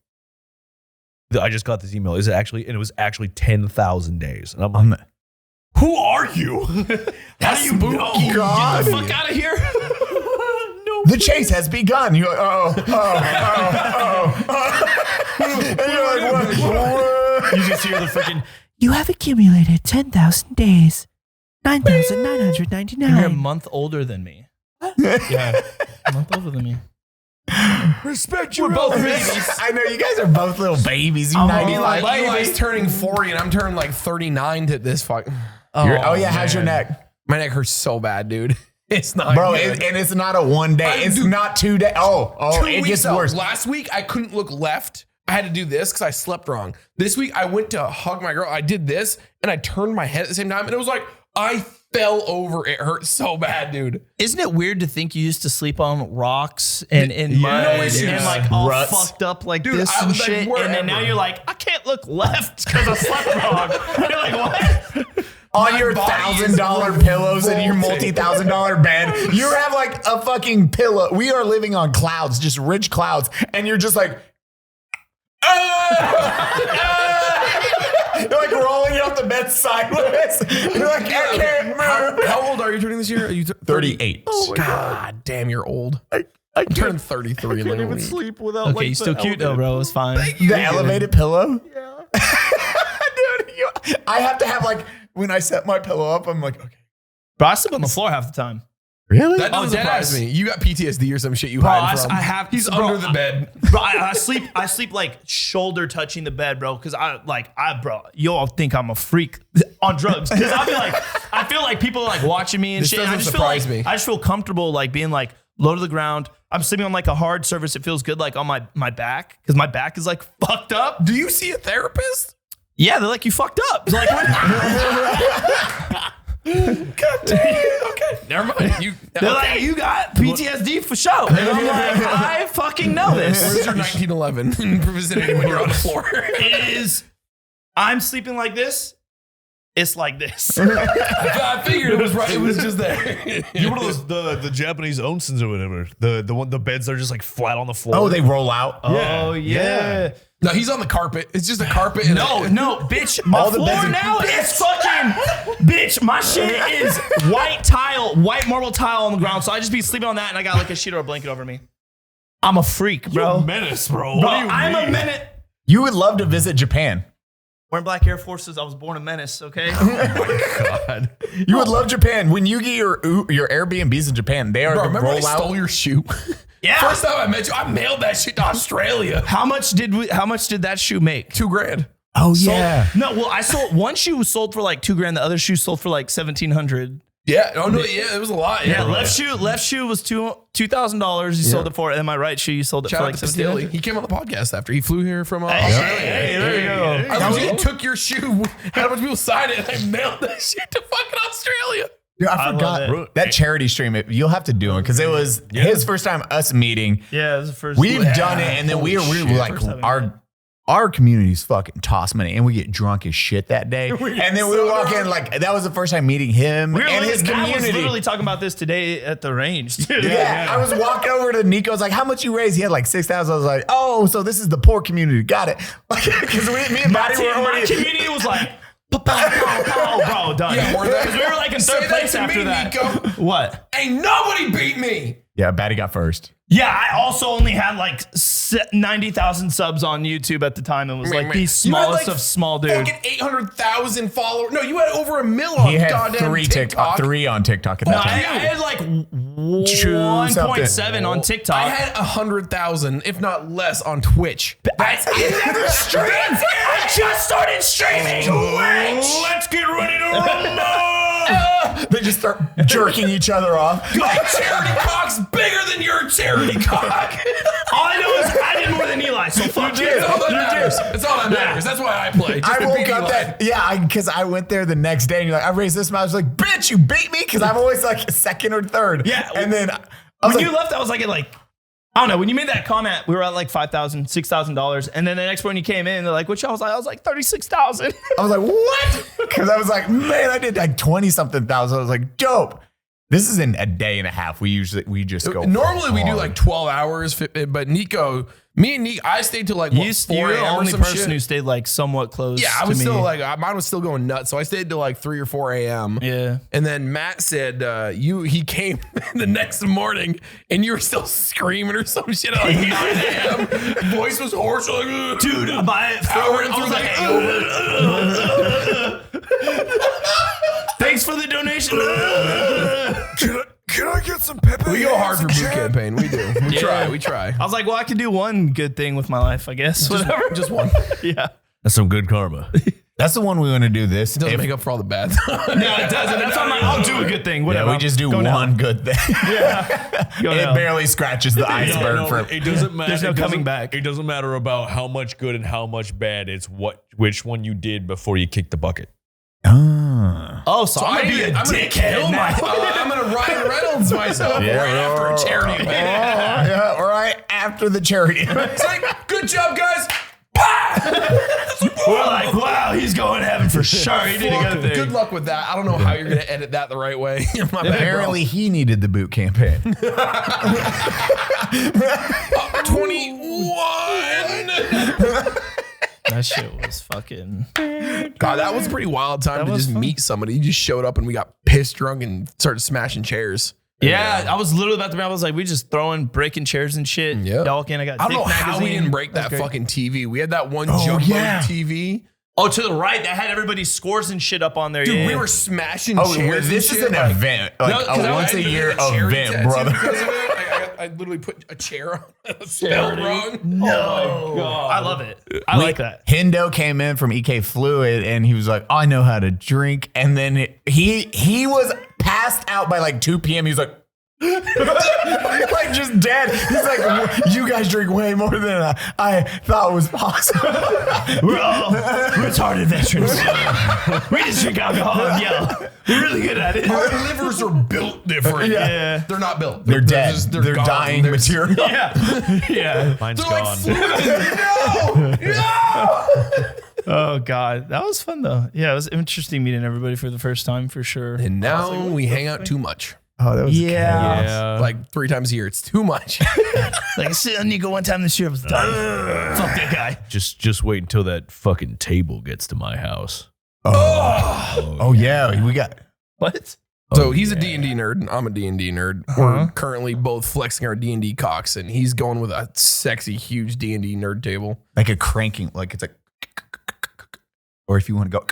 I just got this email. Is it actually? And it was actually 10,000 days. And I'm like, who are you? How do you know? God. Get the fuck out of here. The chase has begun. You're like, and you're like, what? You just hear the freaking. You have accumulated 10,000 days. 9,999. You're a month older than me. Yeah, a month older than me. Respect your We're both elders. babies. I know you guys are both little babies. You I'm 95. Like, Eli's turning 40 and I'm turning like 39 to this fuck. How's your neck? My neck hurts so bad, dude. It's not Bro, good. and it's not a 1 day. It's not 2 days. Oh, 2 it weeks gets out. worse. Last week, I couldn't look left. I had to do this because I slept wrong. This week, I went to hug my girl. I did this and I turned my head at the same time. And it was like, I fell over. It hurt so bad, dude. Isn't it weird to think you used to sleep on rocks and in mud and like all Ruts. fucked up like Dude, this I and was like, shit? And then now wherever. you're like, I can't look left because I slept wrong. You're like, what? On My your body is $1,000 pillows and your revolting. multi-$1,000 bed, you have like a fucking pillow. We are living on clouds, just rich clouds, and you're just like, you're like rolling off the bed sideways. You're like, I can't move. How old are you turning this year? Are you 38. God damn, you're old. I'm turning 33 in like a week. sleep without. Okay, you're still cute though, bro. It's fine. The elevated pillow? Yeah. Dude, I have to have like, when I set my pillow up, I'm like, okay. Bro, I sleep on the floor half the time. Really? That doesn't surprise me. You got PTSD or some shit you hide from. I have. He's bro, under the bed. Bro, I sleep like shoulder touching the bed, bro. Because bro, you'll think I'm a freak on drugs. Because I'll be like, I feel like people are like watching me and This shit. doesn't I just surprise feel like, me. I just feel comfortable like being like low to the ground. I'm sleeping on like a hard surface. It feels good like on my back because my back is like fucked up. Do you see a therapist? Yeah, they're like, you fucked up. Like, God damn. Okay, never mind. they're like, you got PTSD for sure. And I'm like, I fucking know this. Where's your 1911 in vicinity when you're on the floor? I'm sleeping like this. It's like this. I figured it was right. It was just there. You're one of those the Japanese onsens or whatever. The beds are just like flat on the floor. Oh, they roll out. Oh yeah. No, he's on the carpet. It's just a carpet. And No, bitch. My All the floor beds are- now is fucking. Bitch, my shit is white tile, white marble tile on the ground. So I just be sleeping on that, and I got like a sheet or a blanket over me. I'm a freak, bro. You're a menace, bro. Bro, What do you I'm mean? a minute. You would love to visit Japan. Wearing black Air Forces, I was born a menace. Okay. God. You would love Japan. When you get your Airbnbs in Japan, they are Bro, the remember I rollout. stole your shoe? Yeah. First time I met you, I mailed that shit to Australia. How much did that shoe make? $2,000. Oh Sold- yeah. No, well, I sold one shoe was sold for like $2,000. The other shoe sold for like $1,700. Yeah. Oh no. Yeah, it was a lot. Yeah, left shoe was $2,000. You sold it for, and my right shoe you sold it Shout for out like to Pastilli. $1,700. He came on the podcast after he flew here from Australia. Hey, there you go. I legit took your shoe, had a bunch of people sign it, and I mailed that shit to fucking Australia. Dude, I love forgot it. that charity stream. You'll have to do it because it was his first time us meeting. Yeah, it was the first. We've done it, and then we Holy were shit. like First time we our community's fucking toss money, and we get drunk as shit that day. And then we walk in like that was the first time meeting him We were and his I was community. literally talking about this today at the range. Dude. Yeah, I was walking over to Nico. I was like, "How much you raised?" He had like 6,000. I was like, "Oh, so this is the poor community. Got it." Because me and Baddie were My already. community was like, pow, pow, pow, bro, done. Yeah, we're there. Because we were like in Say third that place to after me, that. Nico. What? Ain't nobody beat me. Yeah, Baddie got first. Yeah, I also only had like 90,000 subs on YouTube at the time and was like the smallest of small dudes. Fucking 800,000 followers. No, you had over 1 million on He had goddamn TikTok. three on TikTok at No, that I time. had like 1.7 on TikTok. I had 100,000, if not less, on Twitch. That's I never streamed. I just started streaming. Let's get ready to rumble. They just start jerking each other off. My charity cock's bigger than your charity cock. All I know is I did more than Eli, so fuck you. It's all that matters. It's all that matters. That's why I play. Just I to woke beat up Eli. that, because I went there the next day and you're like, I raised this, and I was like, bitch, you beat me? Because I'm always like second or third. Yeah. And then When you left, I was like, I don't know. When you made that comment, we were at like $5,000, $6,000. And then the next one you came in, they're like, which I was like 36,000. I was like, what? Because I was like, man, I did like 20 something thousand. I was like, dope. This is in a day and a half. We just go. Normally we do hard. like 12 hours, but Nico, me and Nico, I stayed till like what, 4 You're the a.m. or only some person shit. who stayed like somewhat close. Yeah, I to was me. still like, mine was still going nuts. So I stayed till like 3 or 4 a.m. Yeah. And then Matt said he came the next morning and you were still screaming or some shit at like 9 a.m. Voice was hoarse. Like, Dude, my powering through thanks for the donation. Can I get some pepper? we go hard for boot campaign. We do. We try. I was like, well, I can do one good thing with my life, I guess. Whatever. Just one. Yeah. That's some good karma. That's the one we want to do this. Doesn't make up for all the bad. No, it doesn't. That's why I'm like, I'll do a good thing. Whatever. Yeah, we just do Go one down. good thing. Go It down. barely scratches the iceberg for it doesn't matter. There's no It doesn't- coming back. It doesn't matter about how much good and how much bad. It's which one you did before you kicked the bucket. Oh, so I'm going to be a I'm gonna dickhead kill now. I'm gonna Ryan Reynolds myself right after a charity event. yeah, right after the charity. It's like, good job, guys. We're like, wow, he's going to heaven for sure. He did a good thing. Good luck with that. I don't know how you're gonna edit that the right way. My bad, Apparently, he needed the boot campaign. 21. That shit was fucking. God, that was a pretty wild time to was just fun. meet somebody. You just showed up and we got pissed drunk and started smashing chairs. Yeah, I was literally about to. I was like, we just breaking chairs and shit. Yep. Dalking. I got. I don't know Dick how we magazine. didn't break that That's great. fucking TV. We had that one jumbo yeah. TV. Oh, to the right, that had everybody's scores and shit up on there. Dude, yeah. we were smashing Oh, chairs. this and is shit, an event, like No, 'cause a I once a ended up year getting a cherry event, tattoo brother. because of it. I literally put a chair on, spelled wrong. No, God. I love it. I like that. Hendo came in from EK Fluid and he was like, I know how to drink. And then he was passed out by like 2 p.m. He was like, like just dead. He's like, you guys drink way more than I thought was possible. We're all retarded veterans. We just drink alcohol and yell. We're really good at it. Our livers are built different. Yeah. They're not built. They're dead. just- They're gone. dying They're- material. Yeah. Yeah. Mine's They're like gone. fluid. No. Oh, God. That was fun, though. Yeah, it was interesting meeting everybody for the first time, for sure. And now we hang out too much. Oh, that was Yeah. Yeah. Like 3 times a year. It's too much. Like, I sit on Nico one time this year. I was done. Fuck that guy. Just wait until that fucking table gets to my house. Oh yeah, we got. What? So he's a D&D nerd, and I'm a D&D nerd. We're currently both flexing our D&D cocks, and he's going with a sexy, huge D&D nerd table. Like a cranking, like it's like, or if you want to go,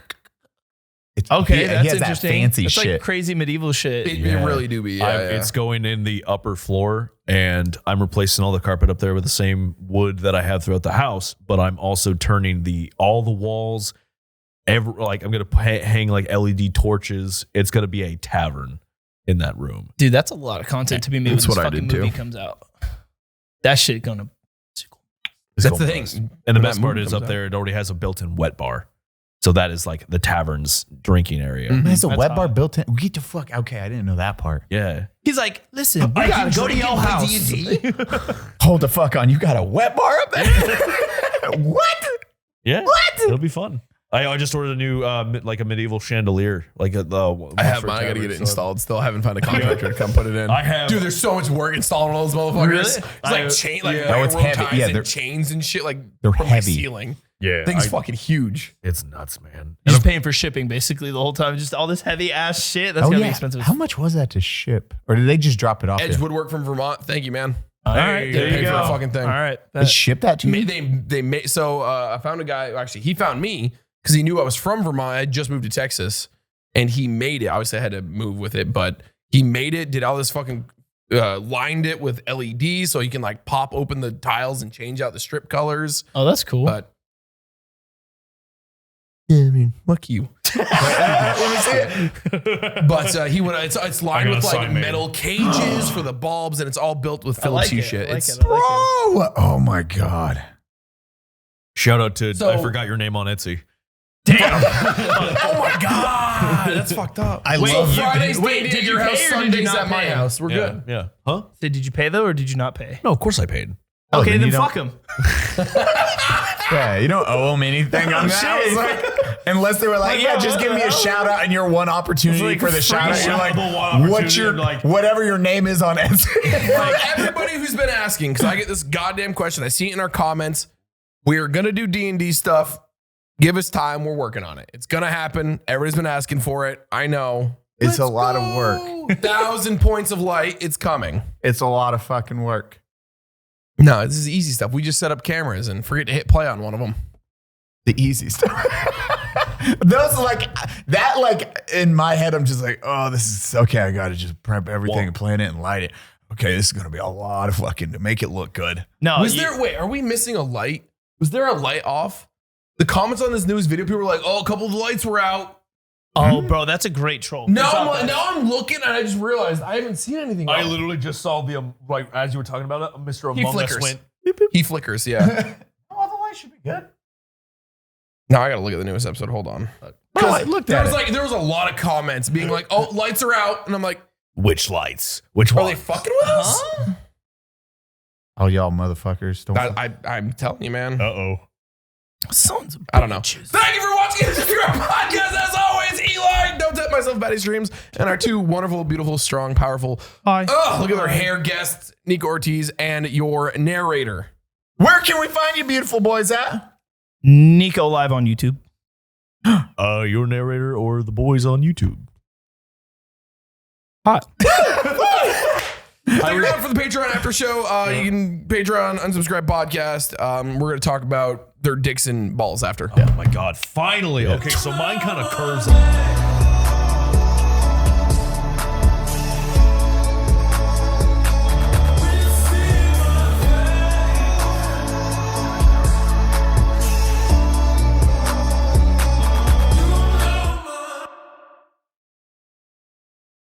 it's Okay, he that's has interesting. that fancy It's shit. like crazy medieval shit. It really do be. Yeah, It's going in the upper floor, and I'm replacing all the carpet up there with the same wood that I have throughout the house. But I'm also turning all the walls. I'm gonna hang like LED torches. It's gonna be a tavern in that room. Dude, that's a lot of content to be made when That's this what I fucking did, movie too. comes out. That shit gonna. That's the thing. And the When best that part movie is comes up there, it already has a built-in wet bar. So that is like the tavern's drinking area. Man, it's a That's wet bar hot. built in. Get the fuck. Okay, I didn't know that part. Yeah. He's like, listen, we gotta go to your house. Hold the fuck on. You got a wet bar up there? What? Yeah. What? It'll be fun. I just ordered a new like a medieval chandelier. Like I have mine. I gotta get it installed. Still haven't found a contractor to come put it in. I have- Dude, there's so much work installing all those motherfuckers. Really? It's like chain, like yeah. No, it's railroad heavy. ties Yeah, and they're- chains and shit. Like they're from my heavy. ceiling. Yeah. Thing's fucking huge. It's nuts, man. You're just paying for shipping basically the whole time. Just all this heavy ass shit. That's Oh gonna yeah. be expensive. How much was that to ship? Or did they just drop it off? Edge there? Woodwork from Vermont. Thank you, man. All right, there Pay you for go. the fucking thing. All right. They ship that to me. They made so I found a guy. Actually, he found me because he knew I was from Vermont. I had just moved to Texas, and he made it. Obviously, I had to move with it, but he made it. Did all this fucking lined it with LEDs so you can like pop open the tiles and change out the strip colors. Oh, that's cool. But yeah, I mean, fuck you. Let me see it. But he would. It's lined with like sign made. metal cages for the bulbs, and it's all built with Philips Hue shit. It's Oh, oh my God. Shout out to So- I forgot your name on Etsy. oh my god, that's fucked up. I Wait, love you- Fridays wait, did did your you house, pay or did you Sundays not at my pay? house. We're Yeah, good. yeah. Huh? So did you pay though, or did you not pay? No, of course I paid. Oh, Okay, then then you fuck him. Yeah, you don't owe them anything on that. I shit. was like, unless they were like, yeah, just give me a shout out and your one opportunity It's like for the shout out. You're like, shoutable what's your opportunity, like- whatever your name is on Etsy. For everybody who's been asking, because I get this goddamn question, I see it in our comments. We're gonna do D&D stuff. Give us time. We're working on it. It's gonna happen. Everybody's been asking for it. I know. It's a lot of work. 1,000 points of light. It's coming. It's a lot of fucking work. No, this is easy stuff. We just set up cameras and forget to hit play on one of them. The easy stuff. Those like that, like in my head, I'm just like, oh, this is okay. I got to just prep everything and plan it and light it. Okay, this is gonna be a lot of fucking to make it look good. No, Wait, are we missing a light? Was there a light off? The comments on this news video, people were like, oh, a couple of the lights were out. Oh, bro, that's a great troll. Now I'm looking and I just realized I haven't seen anything. I else. literally just saw the like as you were talking about it, Mr. He Among Us flickers. went. He flickers, yeah. Oh, the light should be good. Now I gotta look at the newest episode. Hold on. No, I looked There at was it. like there was a lot of comments being like, "Oh, lights are out," and I'm like, Which lights? Which "Are one? they fucking with us?" Oh, y'all motherfuckers! Don't. I'm telling you, man. Uh-oh. Sons of I don't know. bitches. Thank you for watching this podcast. As always, Eli, Don't Tip Myself, Baddie Streams, and our two wonderful, beautiful, strong, powerful. Hi. Oh, look at our hair guests, Nikko Ortiz, and your narrator. Where can we find you, beautiful boys at? Nico live on YouTube. Your narrator or the boys on YouTube? Hot. Stick around for the Patreon after show. You can Patreon, unsubscribe podcast. We're going to talk about their dicks and balls after. Oh my God! Finally. Okay, so mine kind of curves.